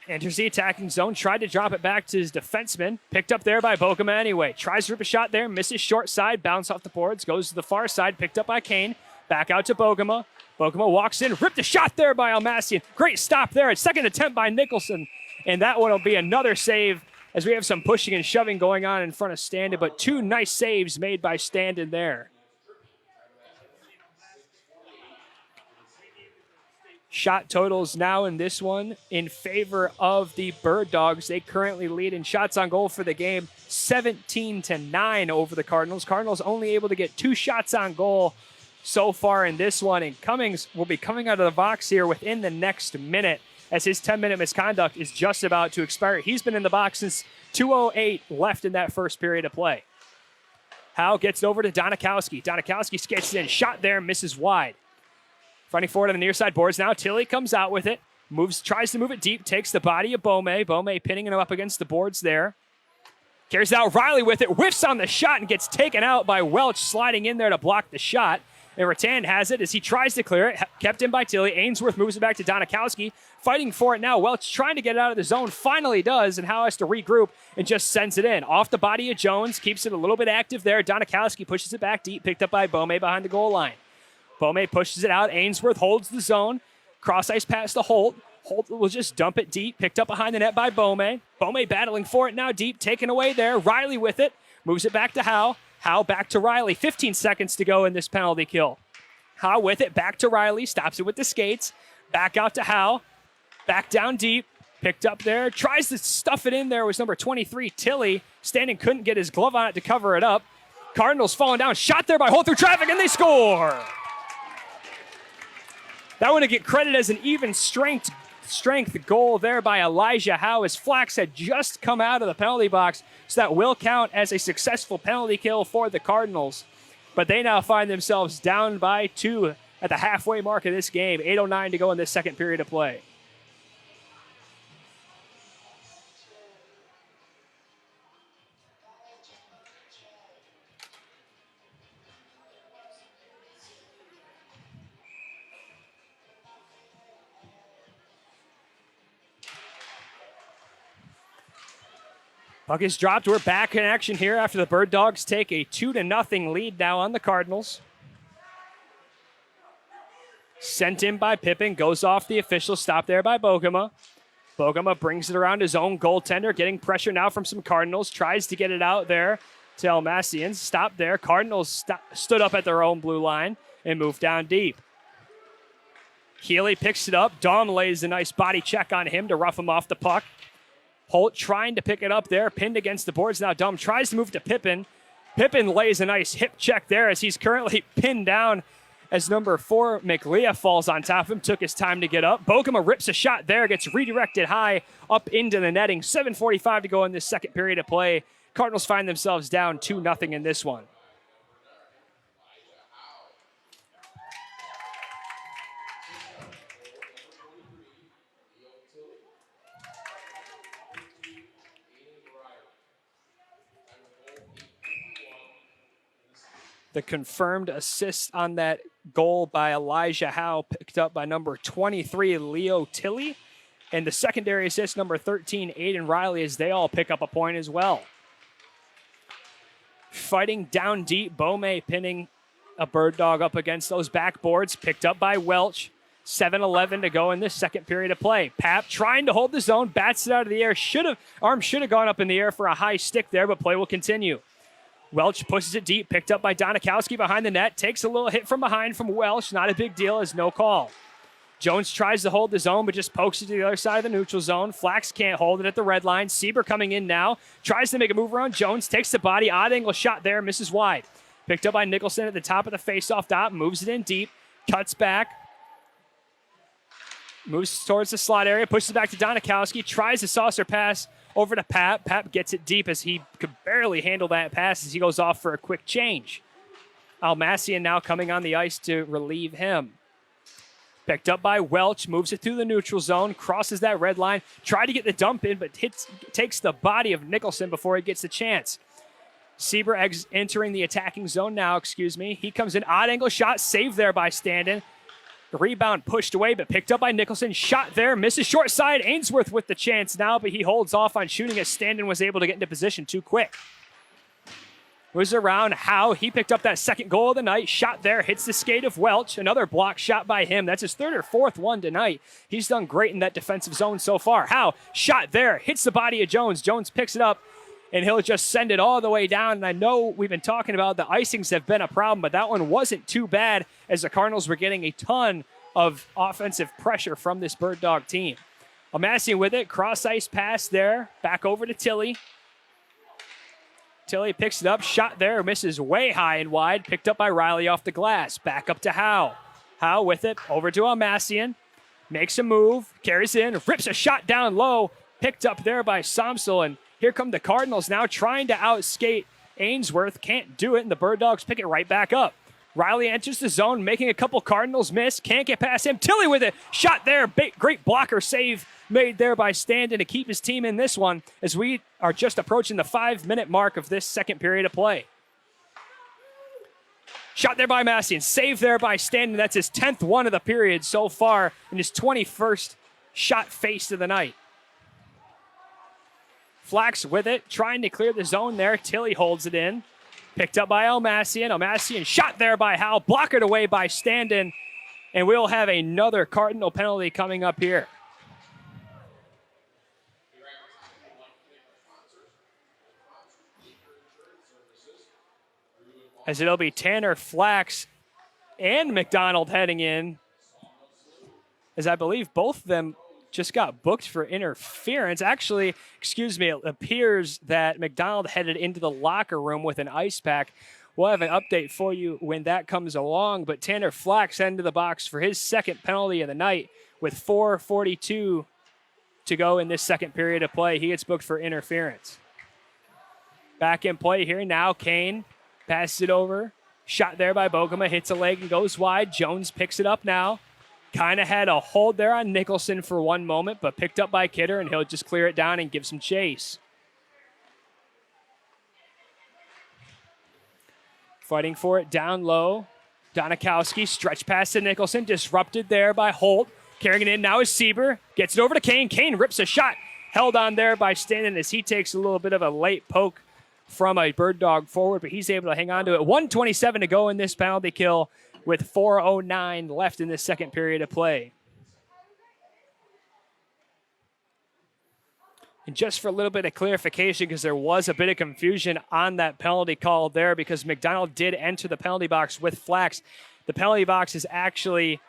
Enters the attacking zone, tried to drop it back to his defenseman. Picked up there by Bogema anyway. Tries to rip a shot there, misses short side, bounce off the boards, goes to the far side, picked up by Kane. Back out to Bogema. Bogema walks in, ripped a shot there by Almassian. Great stop there. A second attempt by Nicholson. And that one will be another save as we have some pushing and shoving going on in front of Standen, but 2 nice saves made by Standen there. Shot totals now in this one in favor of the Bird Dogs. They currently lead in shots on goal for the game, 17-9 over the Cardinals. Cardinals only able to get 2 shots on goal so far in this one, and Cummings will be coming out of the box here within the next minute as his 10-minute misconduct is just about to expire. He's been in the box since 2:08 left in that first period of play. Howe gets it over to Donikowski. Donikowski gets it in, shot there, misses wide. Fronting forward on the near side boards now. Tilly comes out with it. Tries to move it deep. Takes the body of Bome. Bome pinning him up against the boards there. Carries it out. Riley with it. Whiffs on the shot and gets taken out by Welch, sliding in there to block the shot. And Rattan has it as he tries to clear it. Kept in by Tilly. Ainsworth moves it back to Donikowski. Fighting for it now. Welch trying to get it out of the zone. Finally does, and Howe has to regroup and just sends it in. Off the body of Jones. Keeps it a little bit active there. Donikowski pushes it back deep. Picked up by Bome behind the goal line. Bome pushes it out. Ainsworth holds the zone. Cross ice pass to Holt. Holt will just dump it deep. Picked up behind the net by Bome. Bome battling for it now deep. Taken away there. Riley with it. Moves it back to Howe. Howe back to Riley. 15 seconds to go in this penalty kill. Howe with it. Back to Riley. Stops it with the skates. Back out to Howe. Back down deep. Picked up there. Tries to stuff it in there. Was number 23, Tilly. Standen couldn't get his glove on it to cover it up. Cardinals falling down. Shot there by Holt through traffic, and they score. That one to get credit as an even strength goal there by Elijah Howe as Flax had just come out of the penalty box, so that will count as a successful penalty kill for the Cardinals. But they now find themselves down by 2 at the halfway mark of this game. 8:09 to go in this second period of play. Puck is dropped. We're back in action here after the Bird Dogs take a 2-0 lead now on the Cardinals. Sent in by Pippin. Goes off the official. Stop there by Bogema. Bogema brings it around his own goaltender. Getting pressure now from some Cardinals. Tries to get it out there to Almassian. Stop there. Cardinals stood up at their own blue line and moved down deep. Healy picks it up. Dom lays a nice body check on him to rough him off the puck. Holt trying to pick it up there, pinned against the boards. Now Dom tries to move to Pippin. Pippin lays a nice hip check there as he's currently pinned down as number 4, McLeah, falls on top of him. Took his time to get up. Bogema rips a shot there, gets redirected high up into the netting. 7:45 to go in this second period of play. Cardinals find themselves down 2-0 in this one. The confirmed assist on that goal by Elijah Howe picked up by number 23, Leo Tilly. And the secondary assist, number 13, Aiden Riley, as they all pick up a point as well. Fighting down deep, Bome pinning a Bird Dog up against those backboards. Picked up by Welch. 7:11 to go in this second period of play. Pap trying to hold the zone, bats it out of the air. Arm should have gone up in the air for a high stick there, but play will continue. Welch pushes it deep, picked up by Donikowski behind the net. Takes a little hit from behind from Welch. Not a big deal, as no call. Jones tries to hold the zone, but just pokes it to the other side of the neutral zone. Flax can't hold it at the red line. Sieber coming in now. Tries to make a move around Jones. Takes the body. Odd angle shot there. Misses wide. Picked up by Nicholson at the top of the faceoff dot. Moves it in deep. Cuts back. Moves towards the slot area. Pushes it back to Donikowski. Tries a saucer pass over to Pap. Pap gets it deep as he could barely handle that pass as he goes off for a quick change. Almassian now coming on the ice to relieve him. Picked up by Welch. Moves it through the neutral zone. Crosses that red line. Tried to get the dump in, but takes the body of Nicholson before he gets the chance. Sieber entering the attacking zone now, He comes in. Odd angle shot. Saved there by Standen. The rebound pushed away, but picked up by Nicholson. Shot there, misses short side. Ainsworth with the chance now, but he holds off on shooting as Standen was able to get into position too quick. Was around Howe. He picked up that second goal of the night. Shot there, hits the skate of Welch. Another block shot by him. That's his third or fourth one tonight. He's done great in that defensive zone so far. Howe, shot there, hits the body of Jones. Jones picks it up, and he'll just send it all the way down. And I know we've been talking about the icings have been a problem, but that one wasn't too bad as the Cardinals were getting a ton of offensive pressure from this Bird Dog team. Amassian with it, cross ice pass there, back over to Tilly. Tilly picks it up, shot there, misses way high and wide, picked up by Riley off the glass. Back up to Howe. Howe with it, over to Amassian. Makes a move, carries in, rips a shot down low, picked up there by Somsel. And here come the Cardinals now trying to outskate Ainsworth. Can't do it, and the Bird Dogs pick it right back up. Riley enters the zone, making a couple Cardinals miss. Can't get past him. Tilly with it. Shot there. Great blocker save made there by Standen to keep his team in this one as we are just approaching the 5-minute mark of this second period of play. Shot there by Massian. Save there by Standen. That's his 10th one of the period so far and his 21st shot faced of the night. Flax with it, trying to clear the zone there. Tilly holds it in. Picked up by Almassian. Almassian shot there by Howe. Blockered away by Standen. And we'll have another Cardinal penalty coming up here. As it'll be Tanner Flax and McDonald heading in. As I believe both of them just got booked for interference. Actually, excuse me, it appears that McDonald headed into the locker room with an ice pack. We'll have an update for you when that comes along, but Tanner Flax heading to the box for his second penalty of the night with 4:42 to go in this second period of play. He gets booked for interference. Back in play here now, Kane passes it over. Shot there by Bogema, hits a leg and goes wide. Jones picks it up now. Kind of had a hold there on Nicholson for one moment, but picked up by Kidder, and he'll just clear it down and give some chase. Fighting for it down low. Donikowski, stretch pass to Nicholson, disrupted there by Holt. Carrying it in now is Sieber. Gets it over to Kane. Kane rips a shot. Held on there by Standen as he takes a little bit of a late poke from a Bird Dog forward, but he's able to hang on to it. 1:27 to go in this penalty kill, with 4:09 left in this second period of play. And just for a little bit of clarification, because there was a bit of confusion on that penalty call there, because McDonald did enter the penalty box with Flax. The penalty box is actually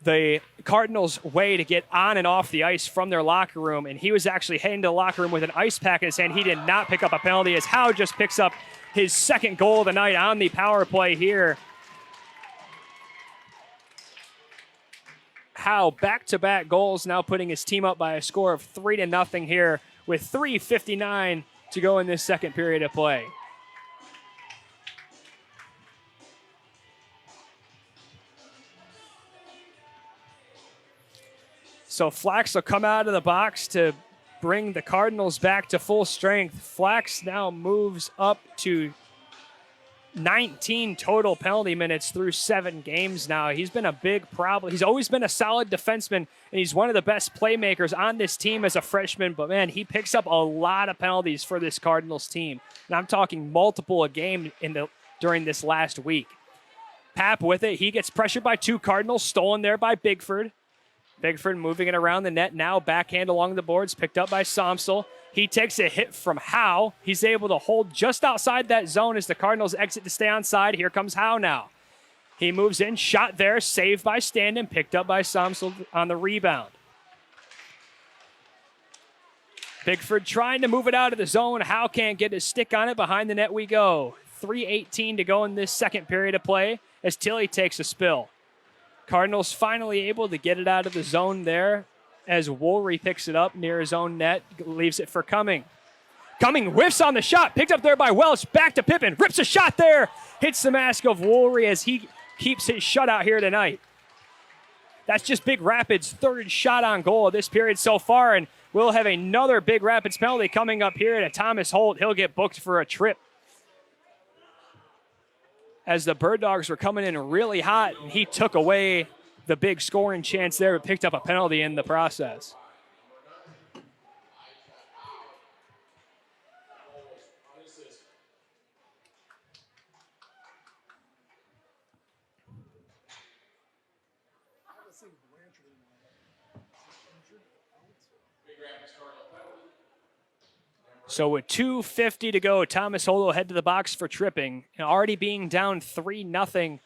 the Cardinals' way to get on and off the ice from their locker room, and he was actually heading to the locker room with an ice pack in his hand. He did not pick up a penalty, as Howe just picks up his second goal of the night on the power play here. Howe back-to-back goals, now putting his team up by a score of 3-0 here with 3:59 to go in this second period of play. So Flax will come out of the box to bring the Cardinals back to full strength. Flax now moves up to 19 total penalty minutes through 7 games now. He's been a big problem. He's always been a solid defenseman, and he's one of the best playmakers on this team as a freshman. But, man, he picks up a lot of penalties for this Cardinals team. And I'm talking multiple a game during this last week. Papp with it. He gets pressured by 2 Cardinals, stolen there by Bigford. Bigford moving it around the net now. Backhand along the boards, picked up by Somsel. He takes a hit from Howe. He's able to hold just outside that zone as the Cardinals exit to stay onside. Here comes Howe now. He moves in, shot there, saved by Standen, picked up by Somsel on the rebound. Bigford trying to move it out of the zone. Howe can't get his stick on it. Behind the net we go. 3:18 to go in this second period of play as Tilly takes a spill. Cardinals finally able to get it out of the zone there as Woolry picks it up near his own net, leaves it for Cumming. Cumming whiffs on the shot, picked up there by Welch, back to Pippin, rips a shot there, hits the mask of Woolry as he keeps his shutout here tonight. That's just Big Rapids' third shot on goal of this period so far, and we'll have another Big Rapids penalty coming up here to Thomas Holt. He'll get booked for a trip. As the Bird Dogs were coming in really hot, and he took away the big scoring chance there, but picked up a penalty in the process. Big Rapids Cardinal penalty. So with 2:50 to go, Thomas Holo head to the box for tripping. And already being down 3-0.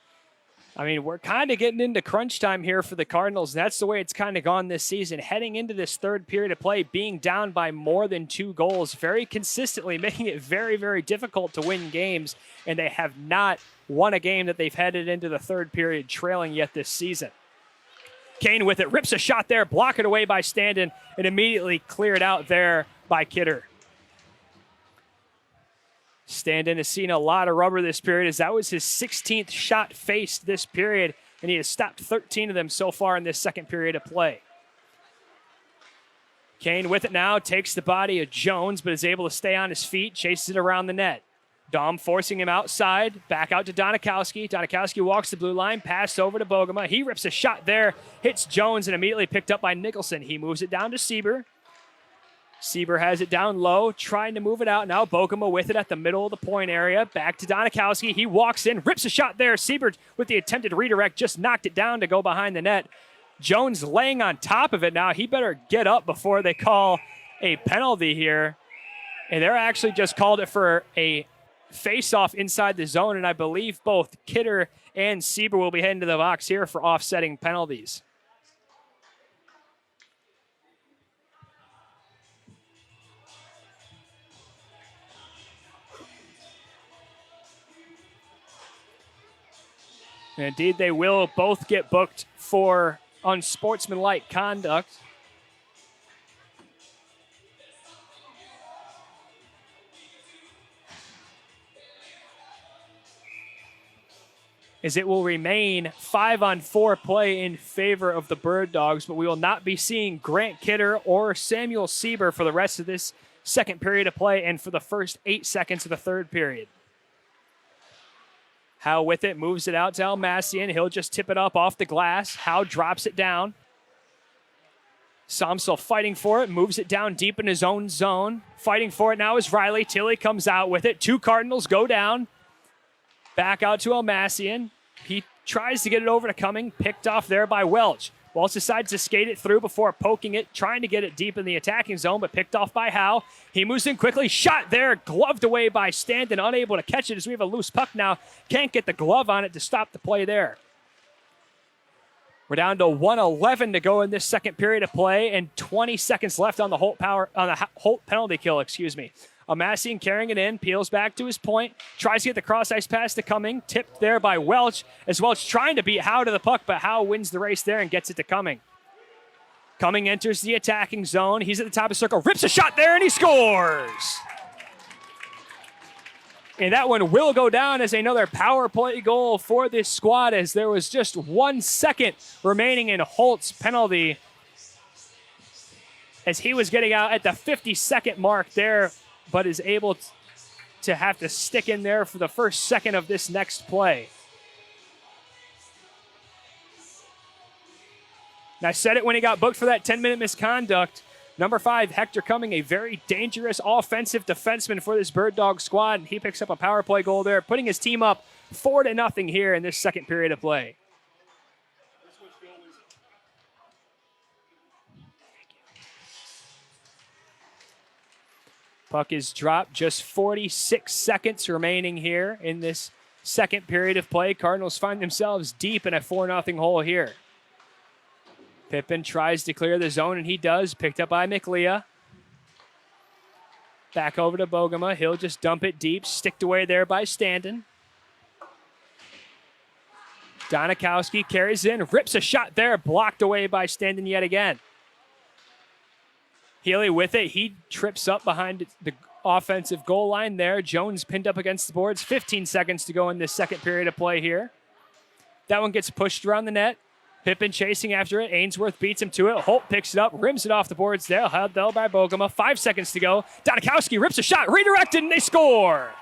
I mean, we're kind of getting into crunch time here for the Cardinals. That's the way it's kind of gone this season. Heading into this third period of play, being down by more than 2 goals very consistently, making it very, very difficult to win games. And they have not won a game that they've headed into the third period trailing yet this season. Kane with it, rips a shot there, blocked it away by Standen, and immediately cleared out there by Kidder. Standen has seen a lot of rubber this period, as that was his 16th shot faced this period, and he has stopped 13 of them so far in this second period of play. Kane with it now, takes the body of Jones, but is able to stay on his feet, chases it around the net. Dom forcing him outside, back out to Donikowski. Donikowski walks the blue line, pass over to Bogema. He rips a shot there, hits Jones, and immediately picked up by Nicholson. He moves it down to Sieber. Sieber has it down low, trying to move it out. Now Bogema with it at the middle of the point area. Back to Donikowski. He walks in, rips a shot there. Sieber with the attempted redirect just knocked it down to go behind the net. Jones laying on top of it now. He better get up before they call a penalty here. And they're actually just called it for a face-off inside the zone, and I believe both Kidder and Sieber will be heading to the box here for offsetting penalties. And indeed, they will both get booked for unsportsmanlike conduct. As it will remain 5-on-4 play in favor of the Bird Dogs, but we will not be seeing Grant Kidder or Samuel Sieber for the rest of this second period of play and for the first 8 seconds of the third period. Howe with it, moves it out to Almassian. He'll just tip it up off the glass. Howe drops it down. Somsel fighting for it, moves it down deep in his own zone. Fighting for it now is Riley. Tilly comes out with it. 2 Cardinals go down. Back out to Almassian. He tries to get it over to Cumming, picked off there by Welch. Welch decides to skate it through before poking it, trying to get it deep in the attacking zone, but picked off by Howe. He moves in quickly, shot there, gloved away by Stanton, unable to catch it as we have a loose puck now. Can't get the glove on it to stop the play there. We're down to 1:11 to go in this second period of play, and 20 seconds left on the Holt penalty kill. Almassian carrying it in, peels back to his point, tries to get the cross-ice pass to Cumming, tipped there by Welch, as Welch trying to beat Howe to the puck, but Howe wins the race there and gets it to Cumming. Cumming enters the attacking zone. He's at the top of the circle, rips a shot there, and he scores! And that one will go down as another power play goal for this squad, as there was just 1 second remaining in Holt's penalty, as he was getting out at the 50-second mark there, but is able to have to stick in there for the first second of this next play. And I said it when he got booked for that 10-minute misconduct. Number 5, Hector Cumming, a very dangerous offensive defenseman for this Bird Dog squad, and he picks up a power play goal there, putting his team up 4-0 here in this second period of play. Puck is dropped, just 46 seconds remaining here in this second period of play. Cardinals find themselves deep in a 4-0 hole here. Pippin tries to clear the zone, and he does, picked up by McLeah. Back over to Bogema. He'll just dump it deep, sticked away there by Standen. Donikowski carries in, rips a shot there, blocked away by Standen yet again. Healy with it. He trips up behind the offensive goal line there. Jones pinned up against the boards. 15 seconds to go in this second period of play here. That one gets pushed around the net. Pippin chasing after it. Ainsworth beats him to it. Holt picks it up, rims it off the boards there. Held there by Bogema. 5 seconds to go. Donikowski rips a shot, redirected, and they score.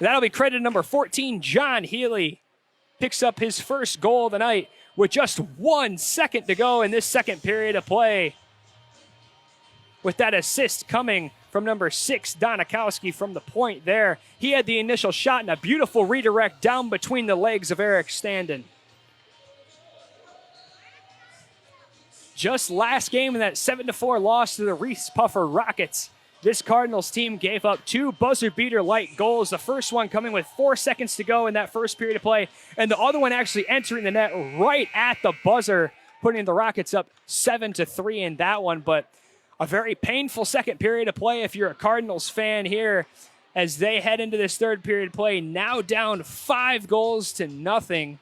That'll be credit number 14, John Healy. Picks up his first goal of the night with just 1 second to go in this second period of play. With that assist coming from number 6, Donikowski from the point there. He had the initial shot and a beautiful redirect down between the legs of Eric Standen. Just last game in that 7-4 loss to the Reese Puffer Rockets, this Cardinals team gave up 2 buzzer-beater-like goals, the first one coming with 4 seconds to go in that first period of play, and the other one actually entering the net right at the buzzer, putting the Rockets up 7-3 in that one. But a very painful second period of play if you're a Cardinals fan here, as they head into this third period play, now down 5-0,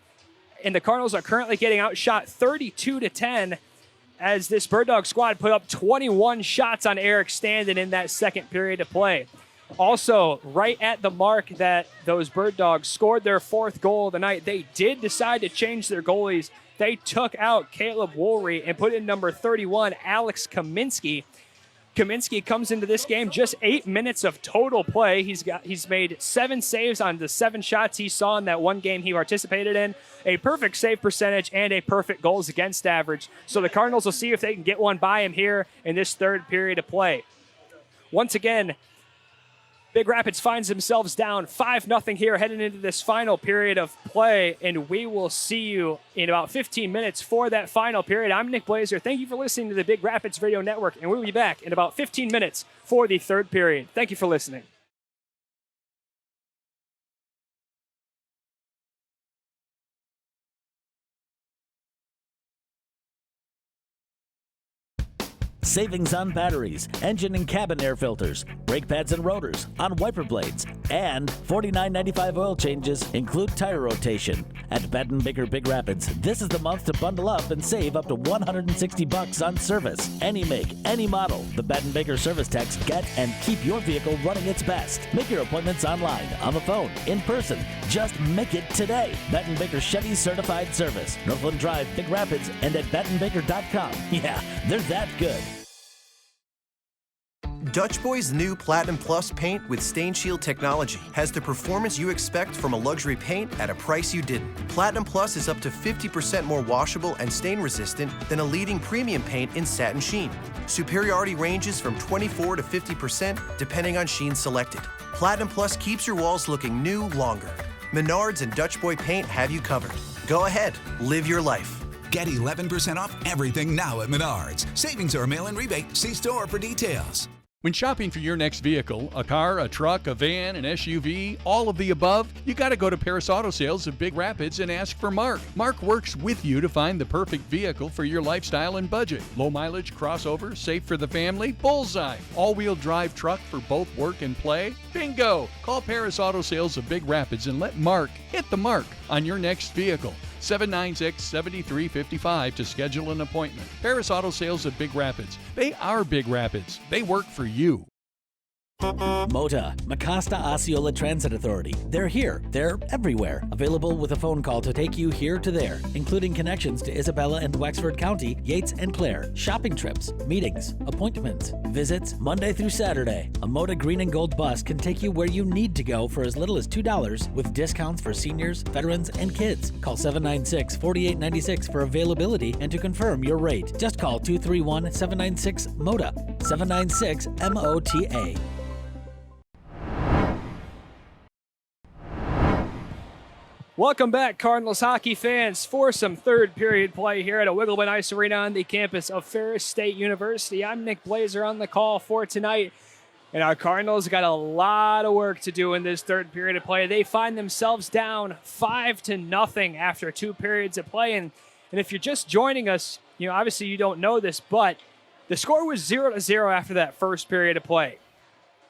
and the Cardinals are currently getting outshot 32-10, as this Bird Dog squad put up 21 shots on Eric Standen in that second period of play. Also, right at the mark that those Bird Dogs scored their 4th goal of the night, they did decide to change their goalies. They took out Caleb Woolry and put in number 31, Alex Kaminsky. Kaminsky comes into this game just 8 minutes of total play. He's made 7 saves on the 7 shots he saw in that one game he participated in, a perfect save percentage and a perfect goals against average. So the Cardinals will see if they can get one by him here in this third period of play. Once again, Big Rapids finds themselves down 5-0 here heading into this final period of play, and we will see you in about 15 minutes for that final period. I'm Nick Blazer. Thank you for listening to the Big Rapids Radio Network, and we'll be back in about 15 minutes for the third period. Thank you for listening. Savings on batteries, engine and cabin air filters, brake pads and rotors, on wiper blades, and $49.95 oil changes include tire rotation. At Betten Baker Big Rapids, this is the month to bundle up and save up to $160 on service. Any make, any model, the Betten Baker service techs get and keep your vehicle running its best. Make your appointments online, on the phone, in person. Just make it today. Betten Baker Chevy Certified Service, Northland Drive, Big Rapids, and at BettenBaker.com. Yeah, they're that good. Dutch Boy's new Platinum Plus paint with Stain Shield technology has the performance you expect from a luxury paint at a price you didn't. Platinum Plus is up to 50% more washable and stain resistant than a leading premium paint in satin sheen. Superiority ranges from 24 to 50% depending on sheen selected. Platinum Plus keeps your walls looking new longer. Menards and Dutch Boy paint have you covered. Go ahead, live your life. Get 11% off everything now at Menards. Savings or mail-in rebate. See store for details. When shopping for your next vehicle, a car, a truck, a van, an SUV, all of the above, you got to go to Paris Auto Sales of Big Rapids and ask for Mark. Mark works with you to find the perfect vehicle for your lifestyle and budget. Low mileage, crossover, safe for the family, bullseye. All-wheel drive truck for both work and play, bingo! Call Paris Auto Sales of Big Rapids and let Mark hit the mark on your next vehicle. 796-7355 to schedule an appointment. Ferris Auto Sales of Big Rapids. They are Big Rapids. They work for you. MOTA, Mecosta Osceola Transit Authority. They're here. They're everywhere. Available with a phone call to take you here to there, including connections to Isabella and Wexford County, Yates and Clare, shopping trips, meetings, appointments, visits, Monday through Saturday. A MOTA green and gold bus can take you where you need to go for as little as $2 with discounts for seniors, veterans, and kids. Call 796-4896 for availability and to confirm your rate. Just call 231-796-MOTA, 796-MOTA. Welcome back, Cardinals hockey fans, for some third period play here at a Wiggleman Ice Arena on the campus of Ferris State University. I'm Nick Blazer on the call for tonight, and our Cardinals got a lot of work to do in this third period of play. They find themselves down 5-0 after 2 periods of play, and if you're just joining us, obviously you don't know this, but the score was 0-0 after that first period of play.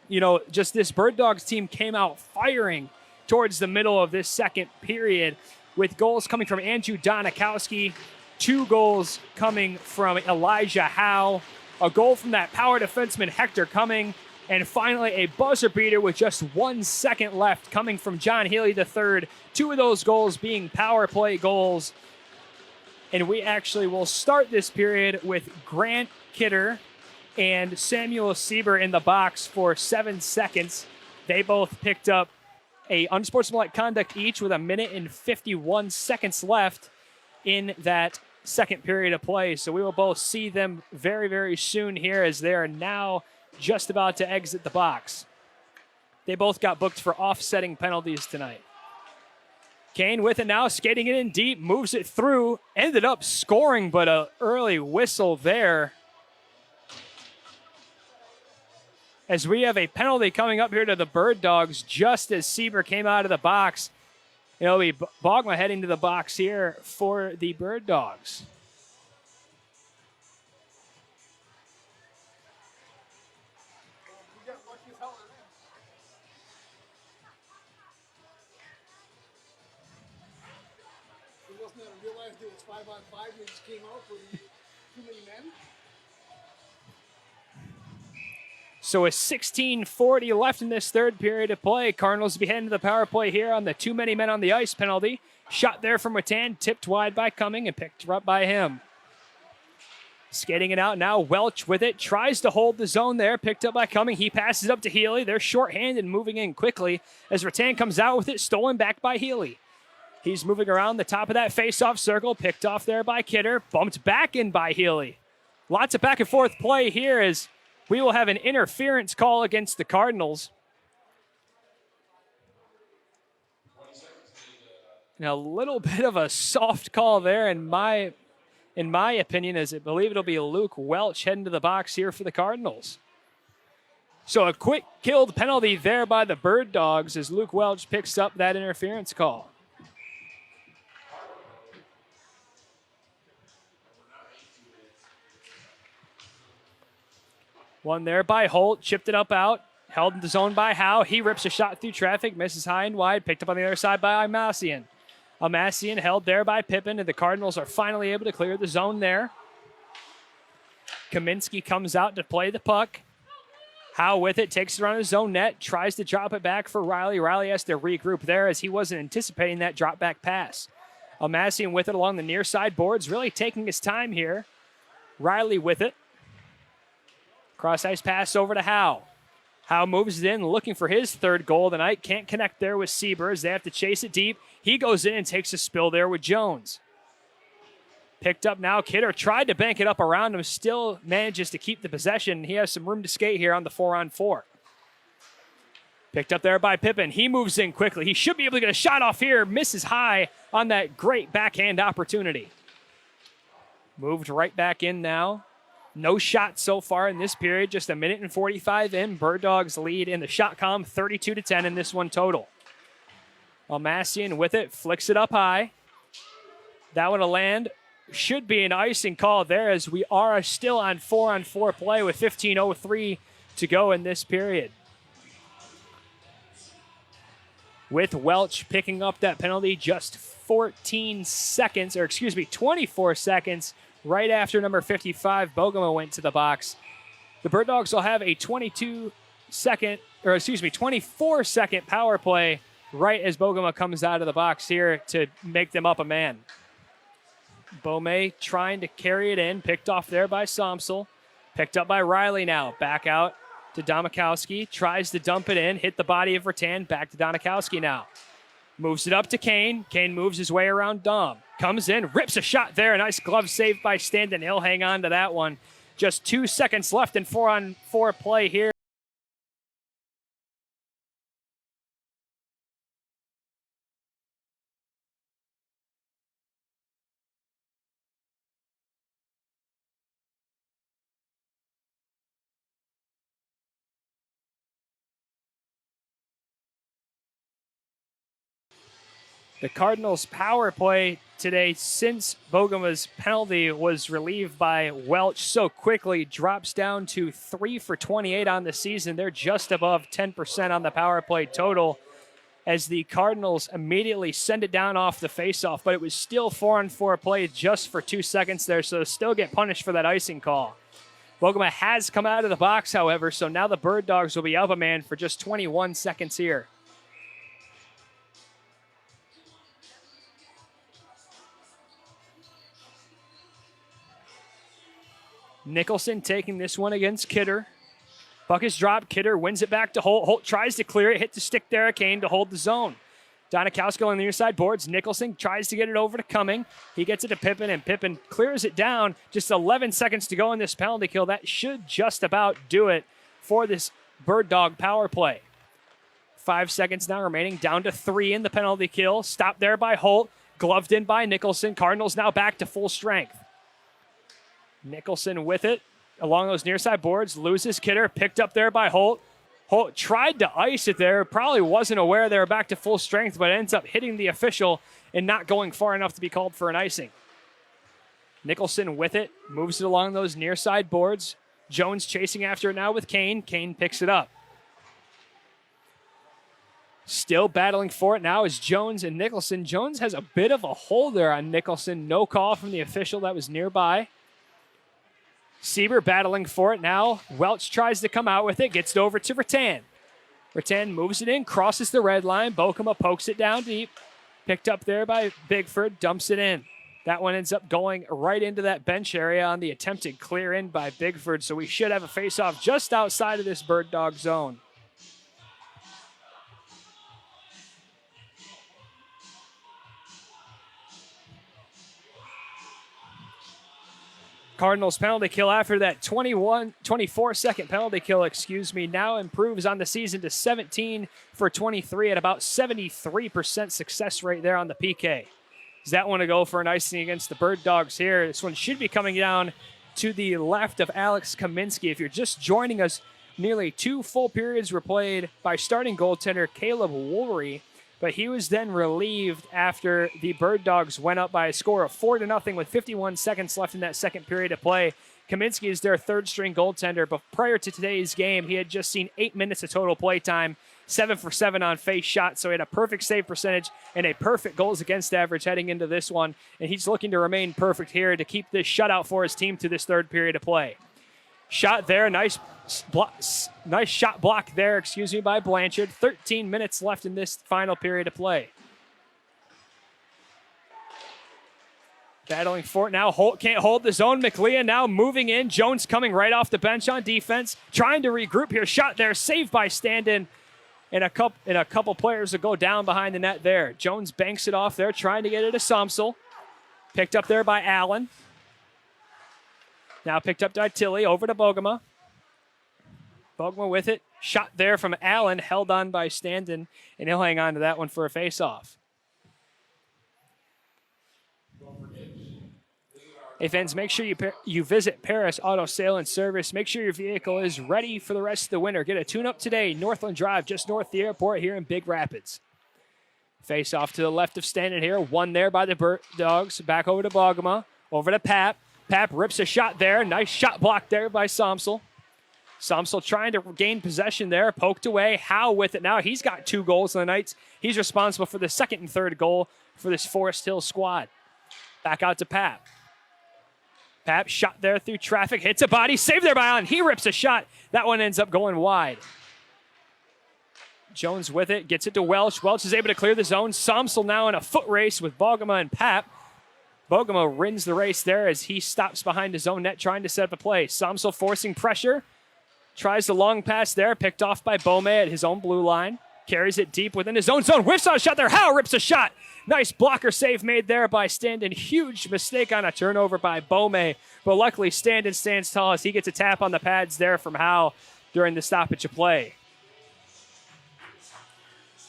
Just this Bird Dogs team came out firing towards the middle of this second period, with goals coming from Andrew Donikowski, 2 goals coming from Elijah Howe, a goal from that power defenseman Hector Cumming, and finally a buzzer beater with just 1 second left coming from John Healy III, 2 of those goals being power play goals. And we actually will start this period with Grant Kidder and Samuel Sieber in the box for 7 seconds. They both picked up a unsportsmanlike conduct each with 1 minute and 51 seconds left in that second period of play. So we will both see them very, very soon here, as they are now just about to exit the box. They both got booked for offsetting penalties tonight. Kane with it now, skating it in deep, moves it through, ended up scoring, but an early whistle there. As we have a penalty coming up here to the Birddogs just as Sieber came out of the box. It'll be Bogma heading to the box here for the Birddogs. I realized it was 5-on-5 and just came out for too many men. So a 16:40 left in this third period of play. Cardinals will be heading to the power play here on the too many men on the ice penalty. Shot there from Rattan, tipped wide by Cumming and picked up by him. Skating it out now, Welch with it, tries to hold the zone there, picked up by Cumming. He passes up to Healy. They're shorthanded, moving in quickly as Rattan comes out with it, stolen back by Healy. He's moving around the top of that face-off circle, picked off there by Kidder, bumped back in by Healy. Lots of back and forth play here as we will have an interference call against the Cardinals. And a little bit of a soft call there in my opinion, as I believe it'll be Luke Welch heading to the box here for the Cardinals. So a quick killed penalty there by the Birddogs as Luke Welch picks up that interference call. One there by Holt, chipped it up out, held in the zone by Howe. He rips a shot through traffic, misses high and wide, picked up on the other side by Amassian. Amassian held there by Pippin, and the Cardinals are finally able to clear the zone there. Kaminsky comes out to play the puck. Howe with it, takes it around his own net, tries to drop it back for Riley. Riley has to regroup there as he wasn't anticipating that drop back pass. Amassian with it along the near side boards, really taking his time here. Riley with it. Cross ice pass over to Howe. Howe moves it in, looking for his third goal of the night. Can't connect there with Sieber as they have to chase it deep. He goes in and takes a spill there with Jones. Picked up now. Kidder tried to bank it up around him, still manages to keep the possession. He has some room to skate here on the 4-on-4. Picked up there by Pippin. He moves in quickly. He should be able to get a shot off here. Misses high on that great backhand opportunity. Moved right back in now. No shots so far in this period, just a minute and 45 in. Birddogs lead in the shot column, 32-10 in this one total. Amassian with it, flicks it up high. That one to land. Should be an icing call there as we are still on 4-on-4 play with 15:03 to go in this period. With Welch picking up that penalty just 24 seconds right after number 55, Bogoma went to the box. The Birddogs will have a 24-second power play right as Bogoma comes out of the box here to make them up a man. Beaumay trying to carry it in, picked off there by Somsel. Picked up by Riley now, back out to Domikowski, tries to dump it in, hit the body of Rattan, back to Domikowski now. Moves it up to Kane. Kane moves his way around Dom. Comes in, rips a shot there. A nice glove save by Standen. He'll hang on to that one. Just 2 seconds left in 4-on-4 play here. The Cardinals' power play today, since Bogoma's penalty was relieved by Welch so quickly, drops down to 3 for 28 on the season. They're just above 10% on the power play total as the Cardinals immediately send it down off the faceoff, but it was still 4-on-4 play just for 2 seconds there, so still get punished for that icing call. Bogoma has come out of the box, however, so now the Birddogs will be up a man for just 21 seconds here. Nicholson taking this one against Kidder. Puck is dropped. Kidder wins it back to Holt. Holt tries to clear it. Hit the stick there at Kane to hold the zone. Donikowski on the near side boards. Nicholson tries to get it over to Cumming. He gets it to Pippin, and Pippin clears it down. Just 11 seconds to go in this penalty kill. That should just about do it for this Bird Dog power play. 5 seconds now remaining, down to 3 in the penalty kill. Stopped there by Holt, gloved in by Nicholson. Cardinals now back to full strength. Nicholson with it along those near side boards, loses Kidder, picked up there by Holt. Holt tried to ice it there, probably wasn't aware they were back to full strength, but ends up hitting the official and not going far enough to be called for an icing. Nicholson with it, moves it along those near side boards. Jones chasing after it now with Kane. Kane picks it up. Still battling for it now is Jones and Nicholson. Jones has a bit of a hold there on Nicholson. No call from the official that was nearby. Sieber battling for it now. Welch tries to come out with it, gets it over to Rattan. Rattan moves it in, crosses the red line. Bokema pokes it down deep. Picked up there by Bigford, dumps it in. That one ends up going right into that bench area on the attempted clear in by Bigford, so we should have a face-off just outside of this Bird Dog zone. Cardinals penalty kill after that 24-second penalty kill, now improves on the season to 17 for 23 at about 73% success rate there on the PK. Does that want to go for an icing against the Bird Dogs here? This one should be coming down to the left of Alex Kaminsky. If you're just joining us, nearly 2 full periods were played by starting goaltender Caleb Woolery, but he was then relieved after the Bird Dogs went up by a score of 4-0 with 51 seconds left in that second period of play. Kaminsky is their third-string goaltender, but prior to today's game, he had just seen 8 minutes of total play time, 7 for 7 on face shots, so he had a perfect save percentage and a perfect goals against average heading into this one, and he's looking to remain perfect here to keep this shutout for his team to this third period of play. Shot there, nice shot block there, by Blanchard. 13 minutes left in this final period of play. Battling for it now. Holt can't hold the zone. McLean now moving in. Jones coming right off the bench on defense. Trying to regroup here. Shot there, saved by Standen. And a couple players that go down behind the net there. Jones banks it off there, trying to get it to Somsel. Picked up there by Allen. Now picked up by Tilly, over to Bogema. Bogema with it. Shot there from Allen, held on by Standen, and he'll hang on to that one for a face-off. Hey fans, make sure you visit Paris Auto Sale and Service. Make sure your vehicle is ready for the rest of the winter. Get a tune-up today, Northland Drive, just north of the airport here in Big Rapids. Face off to the left of Standen here. One there by the Bird Dogs. Back over to Bogema. Over to Pap. Pap rips a shot there. Nice shot block there by Somsel. Somsel trying to gain possession there. Poked away. Howe with it now. He's got 2 goals in the Knights. He's responsible for the second and third goal for this Forest Hills squad. Back out to Pap. Pap shot there through traffic. Hits a body. Saved there by Allen. He rips a shot. That one ends up going wide. Jones with it. Gets it to Welch. Welch is able to clear the zone. Somsel now in a foot race with Bogema and Pap. Bogema wins the race there as he stops behind his own net trying to set up a play. Somsel forcing pressure. Tries the long pass there. Picked off by Bome at his own blue line. Carries it deep within his own zone. Whiffs on a shot there. Howe rips a shot. Nice blocker save made there by Standen. Huge mistake on a turnover by Bome. But luckily Standen stands tall as he gets a tap on the pads there from Howe during the stoppage of play.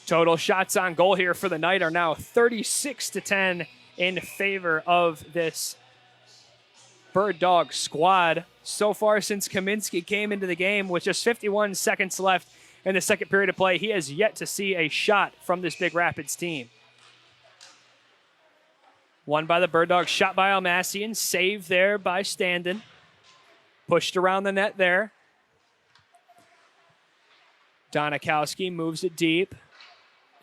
Total shots on goal here for the night are now 36-10 in favor of this Bird Dog squad. So far since Kaminsky came into the game with just 51 seconds left in the second period of play, he has yet to see a shot from this Big Rapids team. Won by the Bird Dogs, shot by Almassian, saved there by Standen. Pushed around the net there. Donikowski moves it deep.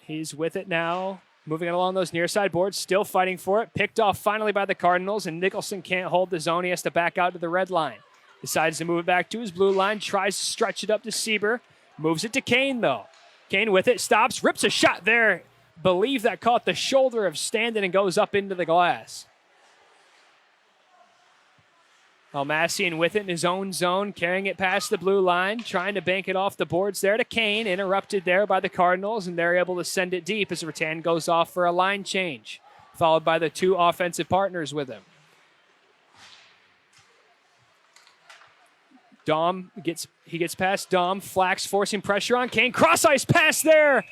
He's with it now. Moving it along those near side boards, still fighting for it. Picked off finally by the Cardinals, and Nicholson can't hold the zone. He has to back out to the red line. Decides to move it back to his blue line, tries to stretch it up to Sieber. Moves it to Kane, though. Kane with it, stops, rips a shot there. Believe that caught the shoulder of Standen and goes up into the glass. Almassian with it in his own zone, carrying it past the blue line, trying to bank it off the boards there to Kane. Interrupted there by the Cardinals, and they're able to send it deep as Rattan goes off for a line change, followed by the 2 offensive partners with him. He gets past Dom. Flax forcing pressure on Kane. Cross ice pass there.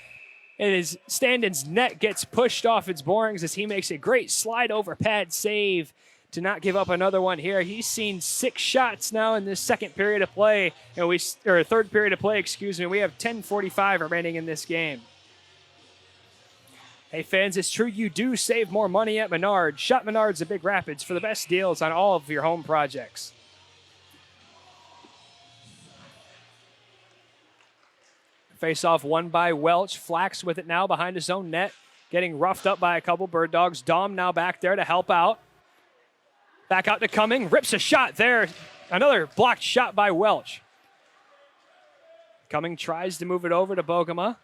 And his Standon's net gets pushed off its borings as he makes a great slide over pad save to not give up another one here. He's seen 6 shots now in this second period of play, or third period of play, excuse me. We have 10:45 remaining in this game. Hey fans, it's true you do save more money at Menards. Shop Menards at Big Rapids for the best deals on all of your home projects. Face-off won by Welch. Flax with it now behind his own net. Getting roughed up by a couple Bird Dogs. Dom now back there to help out. Back out to Cumming. Rips a shot there. Another blocked shot by Welch. Cumming tries to move it over to Bogema.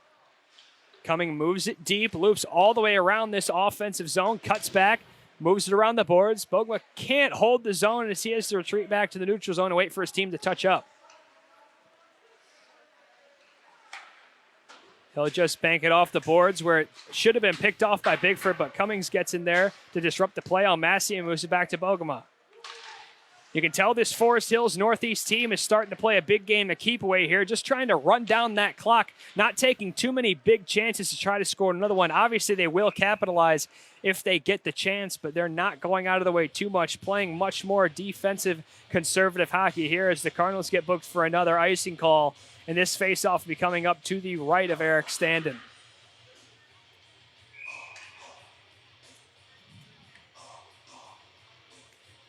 Cumming moves it deep. Loops all the way around this offensive zone. Cuts back. Moves it around the boards. Bogema can't hold the zone as he has to retreat back to the neutral zone and wait for his team to touch up. He'll just bank it off the boards where it should have been picked off by Bigford, but Cummings gets in there to disrupt the play. Almassian moves it back to Bogema. You can tell this Forest Hills Northeast team is starting to play a big game to keep away here, just trying to run down that clock, not taking too many big chances to try to score another one. Obviously, they will capitalize if they get the chance, but they're not going out of the way too much, playing much more defensive, conservative hockey here as the Cardinals get booked for another icing call. And this faceoff will be coming up to the right of Eric Standen.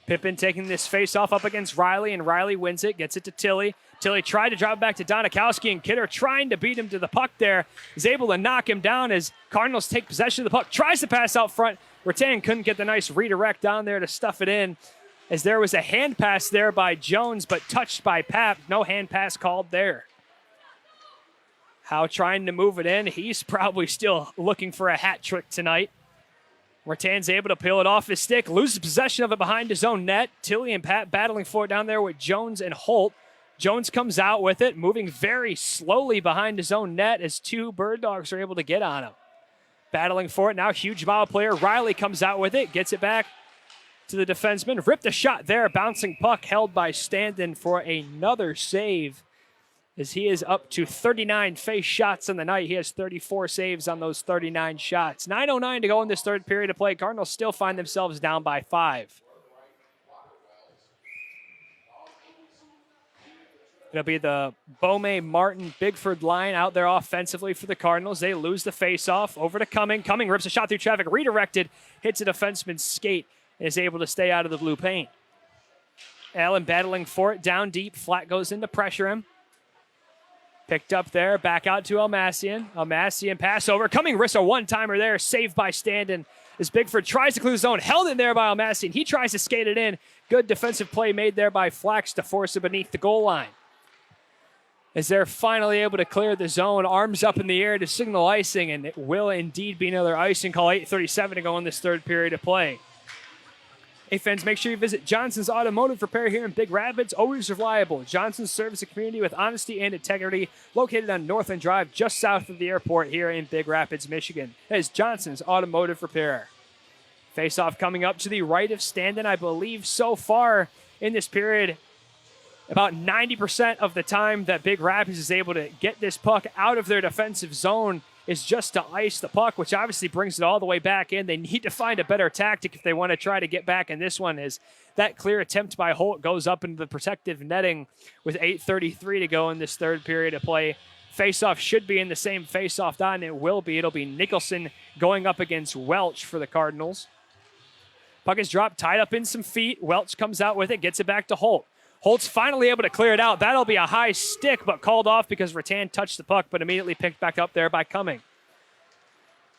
Pippin taking this faceoff up against Riley, and Riley wins it, gets it to Tilly. Tilly tried to drop it back to Donikowski, and Kidder trying to beat him to the puck there. Is able to knock him down as Cardinals take possession of the puck. Tries to pass out front. Rattan couldn't get the nice redirect down there to stuff it in, as there was a hand pass there by Jones, but touched by Pap. No hand pass called there. Howe trying to move it in. He's probably still looking for a hat trick tonight. Rattan's able to peel it off his stick, loses possession of it behind his own net. Tilly and Pat battling for it down there with Jones and Holt. Jones comes out with it, moving very slowly behind his own net as 2 Bird Dogs are able to get on him. Battling for it now, huge mile player. Riley comes out with it, gets it back to the defenseman. Ripped a shot there, bouncing puck held by Standen for another save, as he is up to 39 face shots on the night. He has 34 saves on those 39 shots. 9:09 to go in this third period of play. Cardinals still find themselves down by 5. It'll be the Bome, Martin, Bigford line out there offensively for the Cardinals. They lose the faceoff over to Cumming. Cumming rips a shot through traffic, redirected, hits a defenseman's skate, and is able to stay out of the blue paint. Allen battling for it down deep. Flat goes in to pressure him. Picked up there, back out to Almassian. Almassian pass over. Cumming risks a one-timer there, saved by Standen as Bigford tries to clear the zone. Held in there by Almassian. He tries to skate it in. Good defensive play made there by Flax to force it beneath the goal line. As they're finally able to clear the zone, arms up in the air to signal icing, and it will indeed be another icing call. 8:37 to go in this third period of play. Hey fans, make sure you visit Johnson's Automotive Repair here in Big Rapids. Always reliable. Johnson serves the community with honesty and integrity. Located on Northland Drive, just south of the airport here in Big Rapids, Michigan. That is Johnson's Automotive Repair. Face-off coming up to the right of Standen. I believe so far in this period, about 90% of the time that Big Rapids is able to get this puck out of their defensive zone is just to ice the puck, which obviously brings it all the way back in. They need to find a better tactic if they want to try to get back in this one, as that clear attempt by Holt goes up into the protective netting with 8:33 to go in this third period of play. Faceoff should be in the same faceoff dot, and it will be. It'll be Nicholson going up against Welch for the Cardinals. Puck is dropped, tied up in some feet. Welch comes out with it, gets it back to Holt. Holt's finally able to clear it out. That'll be a high stick, but called off because Rattan touched the puck, but immediately picked back up there by Cumming.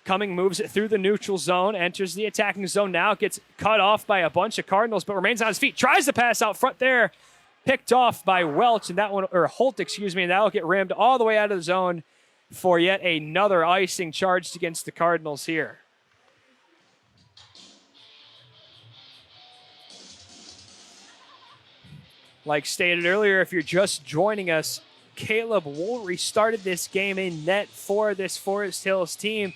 Cumming moves it through the neutral zone, enters the attacking zone now, gets cut off by a bunch of Cardinals, but remains on his feet. Tries to pass out front there, picked off by Welch, and that one, or Holt, excuse me, and that'll get rimmed all the way out of the zone for yet another icing charged against the Cardinals here. Like stated earlier, if you're just joining us, Caleb Woolry started this game in net for this Forest Hills team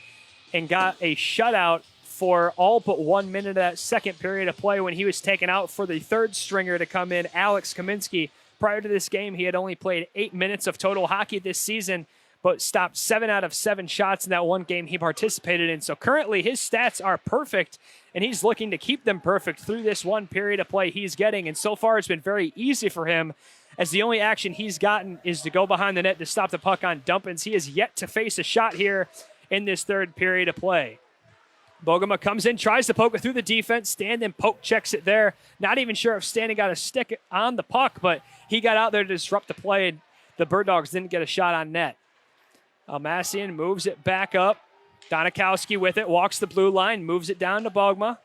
and got a shutout for all but 1 minute of that second period of play when he was taken out for the third stringer to come in, Alex Kaminsky. Prior to this game, he had only played 8 minutes of total hockey this season, but stopped 7 out of 7 shots in that one game he participated in. So currently his stats are perfect, and he's looking to keep them perfect through this one period of play he's getting. And so far it's been very easy for him, as the only action he's gotten is to go behind the net to stop the puck on dump-ins. He has yet to face a shot here in this third period of play. Bogema comes in, tries to poke it through the defense. Standen poke checks it there. Not even sure if Standen got a stick on the puck, but he got out there to disrupt the play, and the Birddogs didn't get a shot on net. Almassian moves it back up. Donikowski with it, walks the blue line, moves it down to Bogema.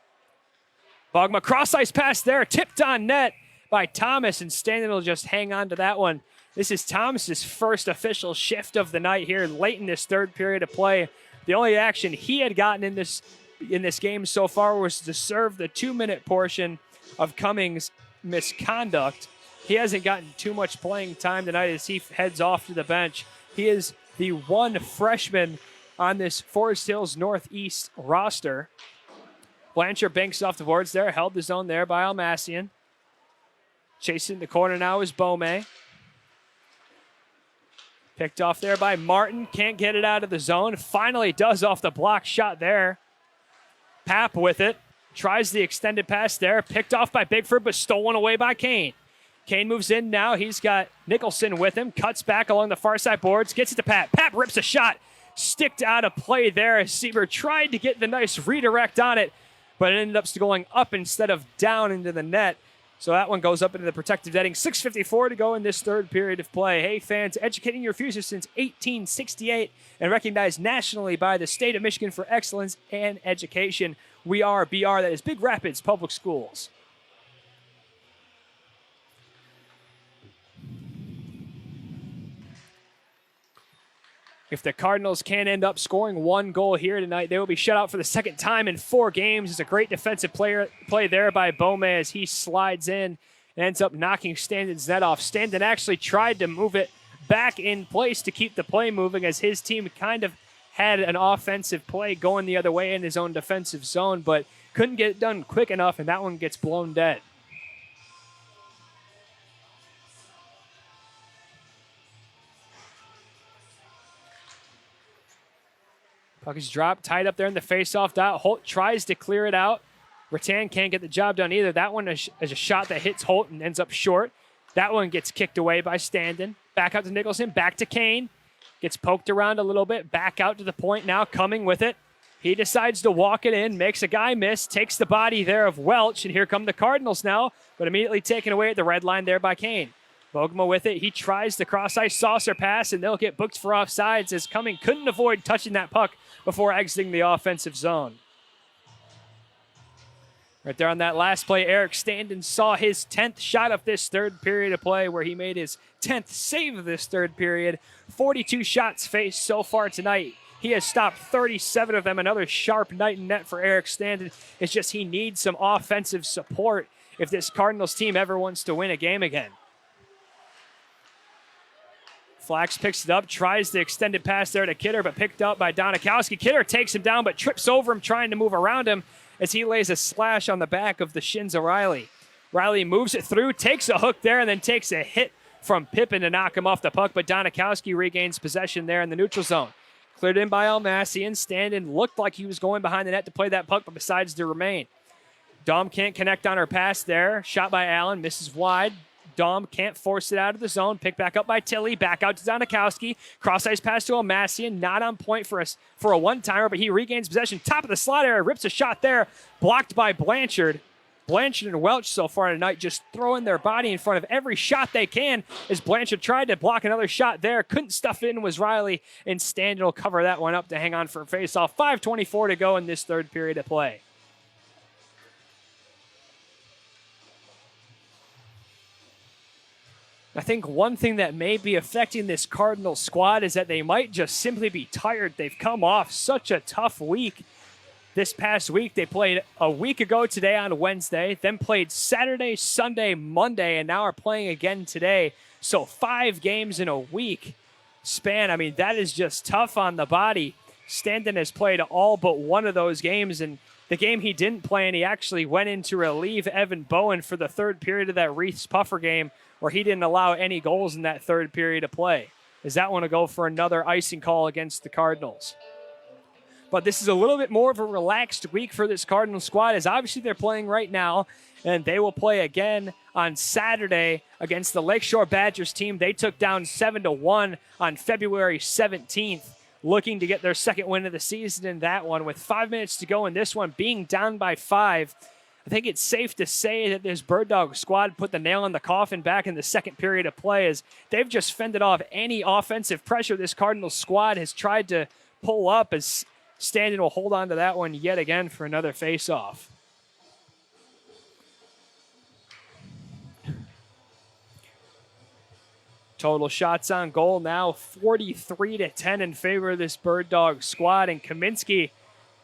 Bogema cross-ice pass there, tipped on net by Thomas, and Standen will just hang on to that one. This is Thomas's first official shift of the night here late in this third period of play. The only action he had gotten in this game so far was to serve the 2-minute portion of Cummings' misconduct. He hasn't gotten too much playing time tonight as he heads off to the bench. He is the one freshman on this Forest Hills Northeast roster. Blanchard banks off the boards there, held the zone there by Almassian. Chasing the corner now is Beaumais. Picked off there by Martin. Can't get it out of the zone. Finally does off the block shot there. Papp with it. Tries the extended pass there. Picked off by Bigford, but stolen away by Kane. Kane moves in now. He's got Nicholson with him. Cuts back along the far side boards. Gets it to Papp. Papp rips a shot. Sticked out of play there as Sieber tried to get the nice redirect on it, but it ended up going up instead of down into the net. So that one goes up into the protective netting. 6:54 to go in this third period of play. Hey, fans, educating your future since 1868 and recognized nationally by the state of Michigan for excellence in education. We are BR, that is Big Rapids Public Schools. If the Cardinals can end up scoring one goal here tonight, they will be shut out for the second time in 4 games. It's a great defensive play there by Beaumais as he slides in and ends up knocking Standen's net off. Standen actually tried to move it back in place to keep the play moving, as his team kind of had an offensive play going the other way in his own defensive zone, but couldn't get it done quick enough, and that one gets blown dead. Puck is dropped, tied up there in the faceoff dot. Holt tries to clear it out. Rattan can't get the job done either. That one is a shot that hits Holt and ends up short. That one gets kicked away by Standen. Back out to Nicholson, back to Kane. Gets poked around a little bit, back out to the point now, coming with it. He decides to walk it in, makes a guy miss, takes the body there of Welch, and here come the Cardinals now, but immediately taken away at the red line there by Kane. Bogema with it. He tries the cross-ice saucer pass, and they'll get booked for offsides as Cumming couldn't avoid touching that puck before exiting the offensive zone. Right there on that last play, Eric Standen saw his 10th shot of this third period of play, where he made his 10th save of this third period. 42 shots faced so far tonight. He has stopped 37 of them. Another sharp night in net for Eric Standen. It's just he needs some offensive support if this Cardinals team ever wants to win a game again. Flax picks it up, tries the extended pass there to Kidder, but picked up by Donikowski. Kidder takes him down, but trips over him, trying to move around him as he lays a slash on the back of the shins of Riley. Riley moves it through, takes a hook there, and then takes a hit from Pippin to knock him off the puck, but Donikowski regains possession there in the neutral zone. Cleared in by Almassian. Standen looked like he was going behind the net to play that puck, but decides to remain. Dom can't connect on her pass there. Shot by Allen, misses wide. Dom can't force it out of the zone. Picked back up by Tilly. Back out to Donikowski. Cross-ice pass to Almassian. Not on point for a one-timer, but he regains possession. Top of the slot area. Rips a shot there. Blocked by Blanchard. Blanchard and Welch so far tonight just throwing their body in front of every shot they can, as Blanchard tried to block another shot there. Couldn't stuff it in, was Riley, and Standen will cover that one up to hang on for a face-off. 5:24 to go in this third period of play. I think one thing that may be affecting this Cardinals squad is that they might just simply be tired. They've come off such a tough week. This past week, they played a week ago today on Wednesday, then played Saturday, Sunday, Monday, and now are playing again today. So 5 games in a week span. I mean, that is just tough on the body. Standen has played all but one of those games, and the game he didn't play in, he actually went in to relieve Evan Bowen for the third period of that Reith's Puffer game, or he didn't allow any goals in that third period of play, as that one will go for another icing call against the Cardinals. But this is a little bit more of a relaxed week for this Cardinal squad, as obviously they're playing right now, and they will play again on Saturday against the Lakeshore Badgers team. They took down 7-1 on February 17th, looking to get their second win of the season in that one. With 5 minutes to go in this one, being down by 5, I think it's safe to say that this Bird Dog squad put the nail in the coffin back in the second period of play, as they've just fended off any offensive pressure this Cardinals squad has tried to pull up, as Standen will hold on to that one yet again for another face-off. Total shots on goal now 43-10 in favor of this Bird Dog squad, and Kaminsky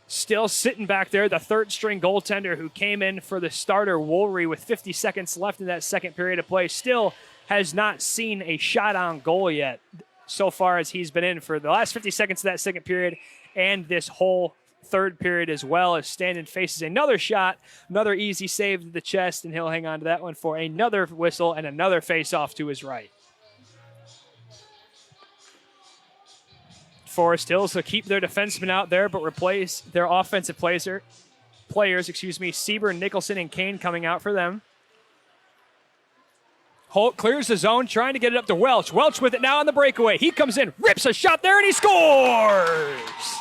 still sitting back there, the third-string goaltender who came in for the starter Woolry with 50 seconds left in that second period of play, still has not seen a shot on goal yet so far as he's been in for the last 50 seconds of that second period and this whole third period as well, as Standen faces another shot, another easy save to the chest, and he'll hang on to that one for another whistle and another face-off to his right. Forest Hills will keep their defensemen out there, but replace their offensive players, Seaburn, Nicholson, and Kane coming out for them. Holt clears the zone, trying to get it up to Welch. Welch with it now on the breakaway. He comes in, rips a shot there, and he scores!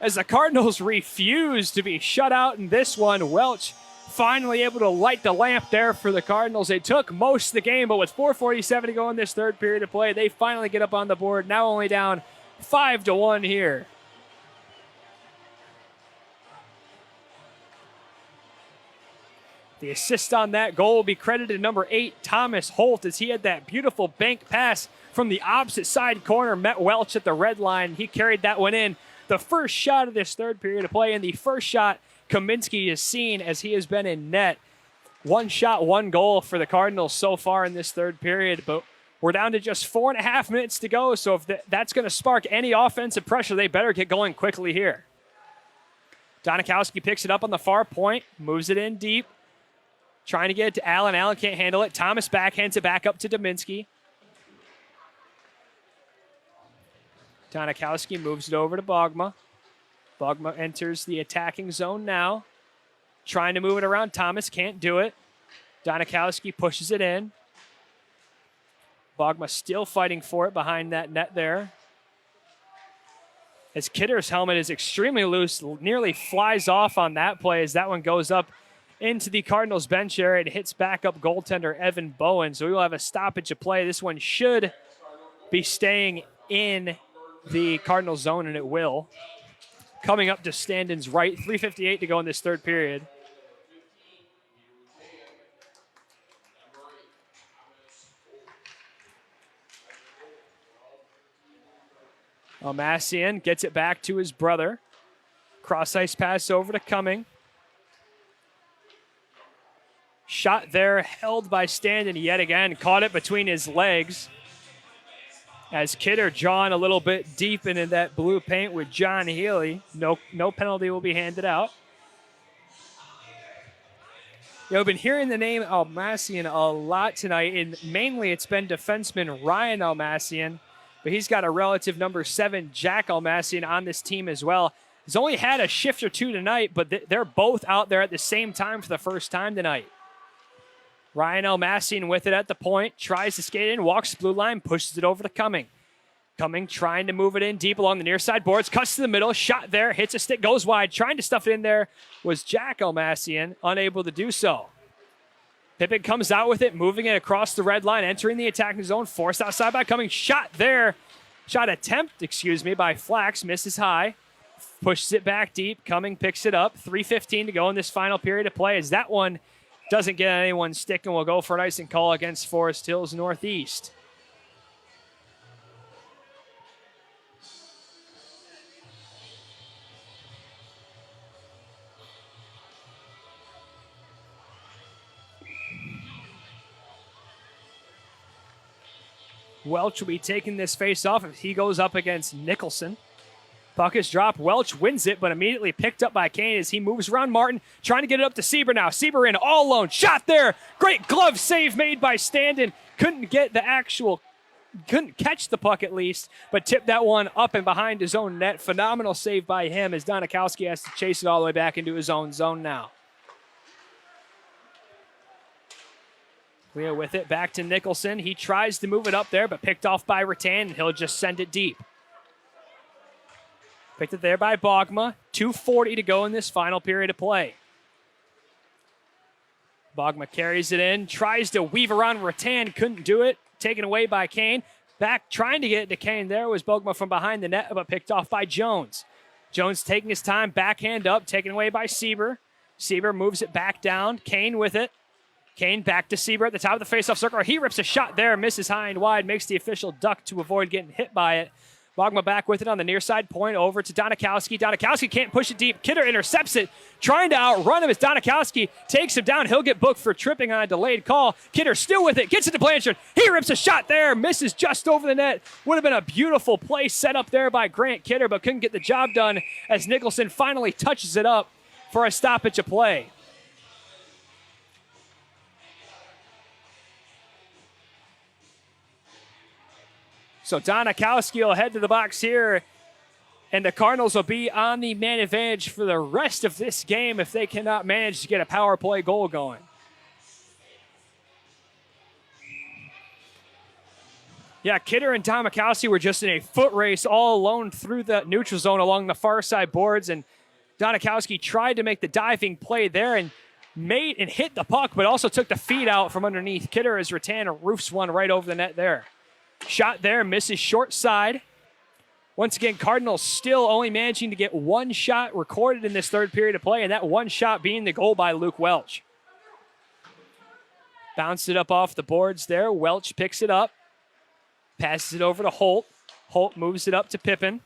As the Cardinals refuse to be shut out in this one, Welch finally able to light the lamp there for the Cardinals. They took most of the game, but with 4:47 to go in this third period of play, they finally get up on the board, now only down 5-1 here. The assist on that goal will be credited to number 8, Thomas Holt, as he had that beautiful bank pass from the opposite side corner, met Welch at the red line. He carried that one in. The first shot of this third period of play, and the first shot Kaminsky has seen as he has been in net. One shot, one goal for the Cardinals so far in this third period, but we're down to just 4.5 minutes to go, so if that's going to spark any offensive pressure, they better get going quickly here. Donikowski picks it up on the far point, moves it in deep, trying to get it to Allen. Allen can't handle it. Thomas backhands it back up to Dominski. Donikowski moves it over to Bogma. Bogma enters the attacking zone now. Trying to move it around. Thomas can't do it. Donikowski pushes it in. Bogma still fighting for it behind that net there. As Kidder's helmet is extremely loose, nearly flies off on that play as that one goes up into the Cardinals bench area. It hits backup goaltender Evan Bowen. So we will have a stoppage of play. This one should be staying in the Cardinals zone, and it will. Coming up to Standen's right, 3:58 to go in this third period. Almassian gets it back to his brother. Cross-ice pass over to Cumming. Shot there, held by Standen yet again. Caught it between his legs. As Kidder drawn a little bit deep into that blue paint with John Healy. No penalty will be handed out. I've been hearing the name Almassian a lot tonight, and mainly it's been defenseman Ryan Almassian, but he's got a relative number 7, Jack Almassian, on this team as well. He's only had a shift or two tonight, but they're both out there at the same time for the first time tonight. Ryan Almassian with it at the point, tries to skate in, walks the blue line, pushes it over to Cumming. Cumming trying to move it in deep along the near side boards, cuts to the middle, shot there, hits a stick, goes wide, trying to stuff it in there was Jack Almassian, unable to do so. Pippin comes out with it, moving it across the red line, entering the attacking zone, forced outside by Cumming, shot attempt by Flax, misses high, pushes it back deep, Cumming picks it up, 3:15 to go in this final period of play as that one doesn't get anyone's stick, and will go for an icing call against Forest Hills Northeast. Welch will be taking this face off if he goes up against Nicholson. Puck is dropped. Welch wins it, but immediately picked up by Kane as he moves around Martin, trying to get it up to Sieber now. Sieber in all alone. Shot there. Great glove save made by Standen. Couldn't catch the puck at least, but tipped that one up and behind his own net. Phenomenal save by him as Donikowski has to chase it all the way back into his own zone now. We are with it. Back to Nicholson. He tries to move it up there, but picked off by Rattan, and he'll just send it deep. Picked it there by Bogma. 2:40 to go in this final period of play. Bogma carries it in, tries to weave around Rattan, couldn't do it. Taken away by Kane. Back trying to get it to Kane. There was Bogma from behind the net, but picked off by Jones. Jones taking his time, backhand up, taken away by Sieber. Sieber moves it back down. Kane with it. Kane back to Sieber at the top of the faceoff circle. He rips a shot there, misses high and wide, makes the official duck to avoid getting hit by it. Bogma back with it on the near side point, over to Donikowski. Donikowski can't push it deep. Kidder intercepts it, trying to outrun him as Donikowski takes him down. He'll get booked for tripping on a delayed call. Kidder still with it, gets it to Blanchard. He rips a shot there, misses just over the net. Would have been a beautiful play set up there by Grant Kidder, but couldn't get the job done as Nicholson finally touches it up for a stoppage of play. So Donikowski will head to the box here, and the Cardinals will be on the man advantage for the rest of this game if they cannot manage to get a power play goal going. Yeah, Kidder and Donikowski were just in a foot race all alone through the neutral zone along the far side boards, and Donikowski tried to make the diving play there and hit the puck, but also took the feed out from underneath. Kidder as Rattan roofs one right over the net there. Shot there, misses short side. Once again, Cardinals still only managing to get one shot recorded in this third period of play, and that one shot being the goal by Luke Welch. Bounced it up off the boards there. Welch picks it up, passes it over to Holt. Holt moves it up to Pippin.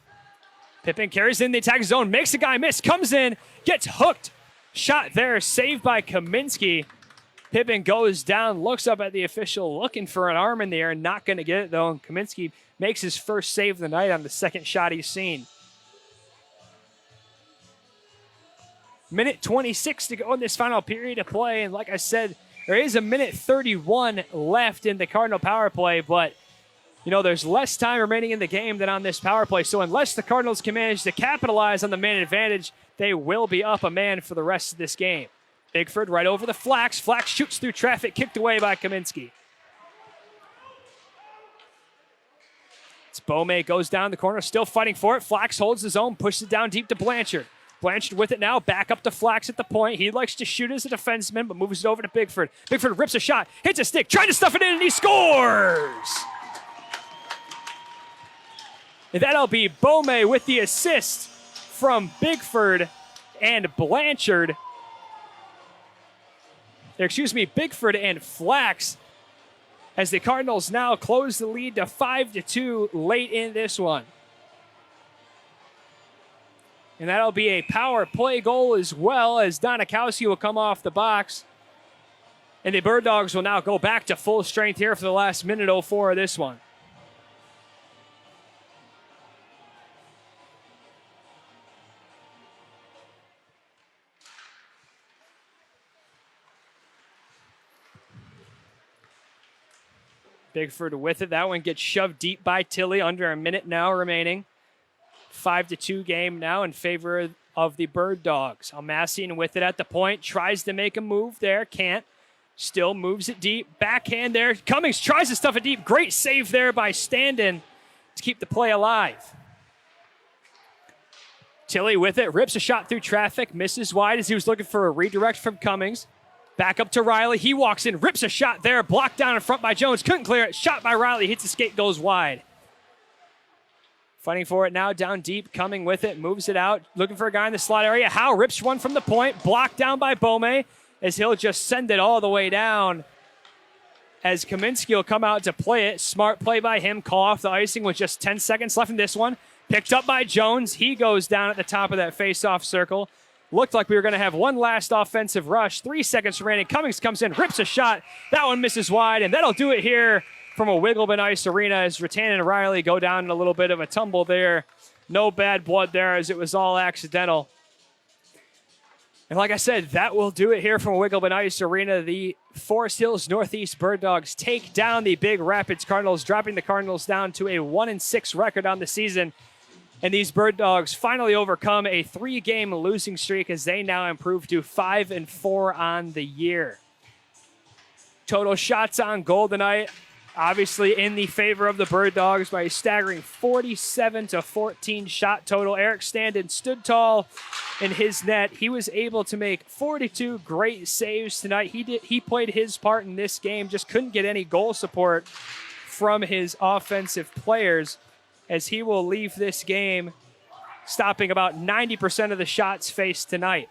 Pippin carries in the attack zone, makes a guy miss, comes in, gets hooked. Shot there, saved by Kaminsky. Pippin goes down, looks up at the official, looking for an arm in the air, not going to get it though. And Kaminsky makes his first save of the night on the second shot he's seen. Minute 26 to go in this final period of play. And like I said, there is a minute 31 left in the Cardinal power play, but you know, there's less time remaining in the game than on this power play. So unless the Cardinals can manage to capitalize on the man advantage, they will be up a man for the rest of this game. Bigford right over the Flax. Flax shoots through traffic, kicked away by Kaminsky. It's Beaumay goes down the corner, still fighting for it. Flax holds his own, pushes it down deep to Blanchard. Blanchard with it now, back up to Flax at the point. He likes to shoot as a defenseman, but moves it over to Bigford. Bigford rips a shot, hits a stick, trying to stuff it in, and he scores! And that'll be Beaumay with the assist from Bigford and Blanchard. Bigford and Flax, as the Cardinals now close the lead to 5-2 late in this one. And that'll be a power play goal as well, as Donikowski will come off the box. And the Birddogs will now go back to full strength here for the last minute 04 of this one. Bigford with it. That one gets shoved deep by Tilley. Under a minute now remaining. 5-2 game now in favor of the Birddogs. Almassian with it at the point. Tries to make a move there. Can't. Still moves it deep. Backhand there. Cummings tries to stuff it deep. Great save there by Standen to keep the play alive. Tilley with it. Rips a shot through traffic. Misses wide as he was looking for a redirect from Cummings. Back up to Riley. He walks in, rips a shot there, blocked down in front by Jones. Couldn't clear it. Shot by Riley. Hits the skate, goes wide. Fighting for it now, down deep. Coming with it, moves it out. Looking for a guy in the slot area. Howe rips one from the point. Blocked down by Beaumay as he'll just send it all the way down. As Kaminsky will come out to play it. Smart play by him. Call off the icing with just 10 seconds left in this one. Picked up by Jones. He goes down at the top of that face-off circle. Looked like we were going to have one last offensive rush. 3 seconds remaining. Cummings comes in, rips a shot. That one misses wide, and that'll do it here from a Wiggleman Ice Arena as Rattan and Riley go down in a little bit of a tumble there. No bad blood there, as it was all accidental. And like I said, that will do it here from Wiggleman Ice Arena. The Forest Hills Northeast Birddogs take down the Big Rapids Cardinals, dropping the Cardinals down to a 1-6 record on the season. And these Birddogs finally overcome a 3-game losing streak as they now improve to 5-4 on the year. Total shots on goal tonight, obviously in the favor of the Birddogs by a staggering 47-14 shot total. Eric Standen stood tall in his net. He was able to make 42 great saves tonight. He played his part in this game, just couldn't get any goal support from his offensive players, as he will leave this game stopping about 90% of the shots faced tonight.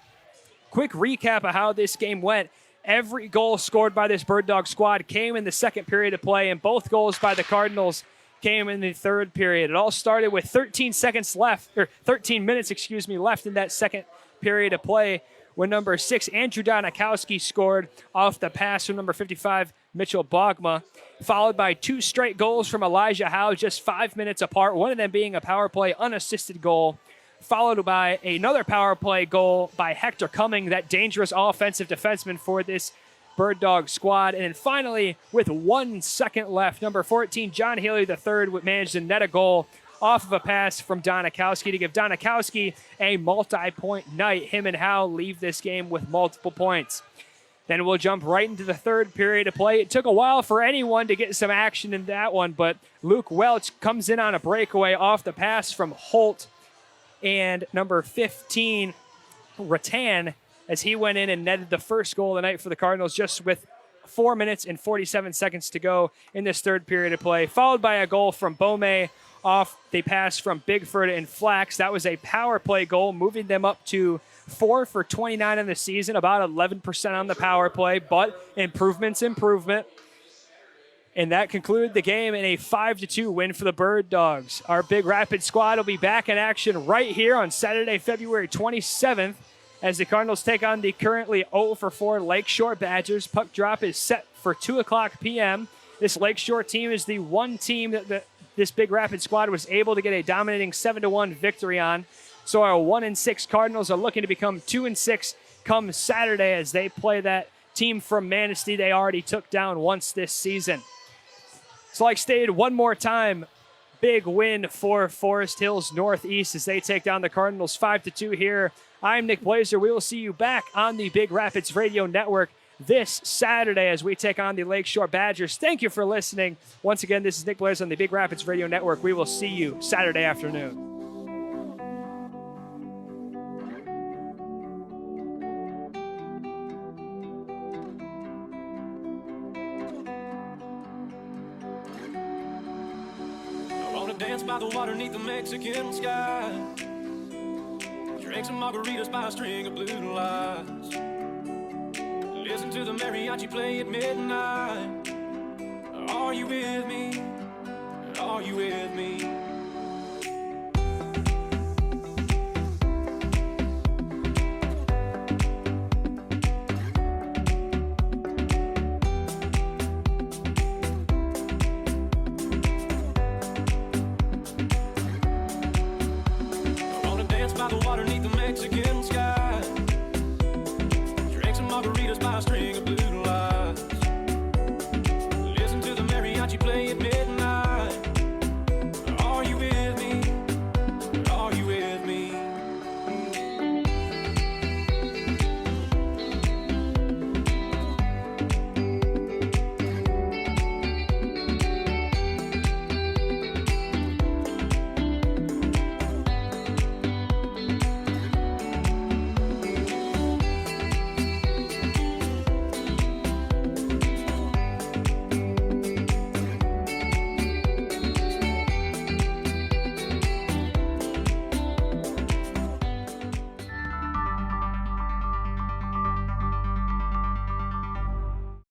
Quick recap of how this game went. Every goal scored by this Birddog squad came in the second period of play, and both goals by the Cardinals came in the third period. It all started with 13 minutes left in that second period of play, when number 6, Andrew Donikowski, scored off the pass from number 55, Mitchell Bogma, followed by 2 straight goals from Elijah Howe just 5 minutes apart, one of them being a power play unassisted goal, followed by another power play goal by Hector Cumming, that dangerous offensive defenseman for this Birddog squad. And then finally, with 1 second left, number 14, John Healy III, managed to net a goal off of a pass from Donikowski to give Donikowski a multi-point night. Him and Howe leave this game with multiple points. Then we'll jump right into the third period of play. It took a while for anyone to get some action in that one, but Luke Welch comes in on a breakaway off the pass from Holt and number 15, Rattan, as he went in and netted the first goal of the night for the Cardinals just with 4 minutes and 47 seconds to go in this third period of play, followed by a goal from Beaumay off the pass from Bigford and Flax. That was a power play goal, moving them up to 4 for 29 in the season, about 11% on the power play, but improvement. And that concluded the game in a 5-2 win for the Birddogs. Our Big Rapids squad will be back in action right here on Saturday, February 27th, as the Cardinals take on the currently 0-4 Lakeshore Badgers. Puck drop is set for 2 o'clock p.m. This Lakeshore team is the one team that this Big Rapids squad was able to get a dominating 7-1 victory on. So our 1-6 Cardinals are looking to become 2-6 come Saturday, as they play that team from Manistee they already took down once this season. So like stated one more time, big win for Forest Hills Northeast as they take down the Cardinals 5-2 here. I'm Nick Blazer. We will see you back on the Big Rapids Radio Network this Saturday as we take on the Lakeshore Badgers. Thank you for listening. Once again, this is Nick Blazer on the Big Rapids Radio Network. We will see you Saturday afternoon. Dance by the water neath the Mexican sky. Drink some margaritas by a string of blue lights. Listen to the mariachi play at midnight. Are you with me? Are you with me? By the water neath the Mexican sky. Drink some margaritas by a string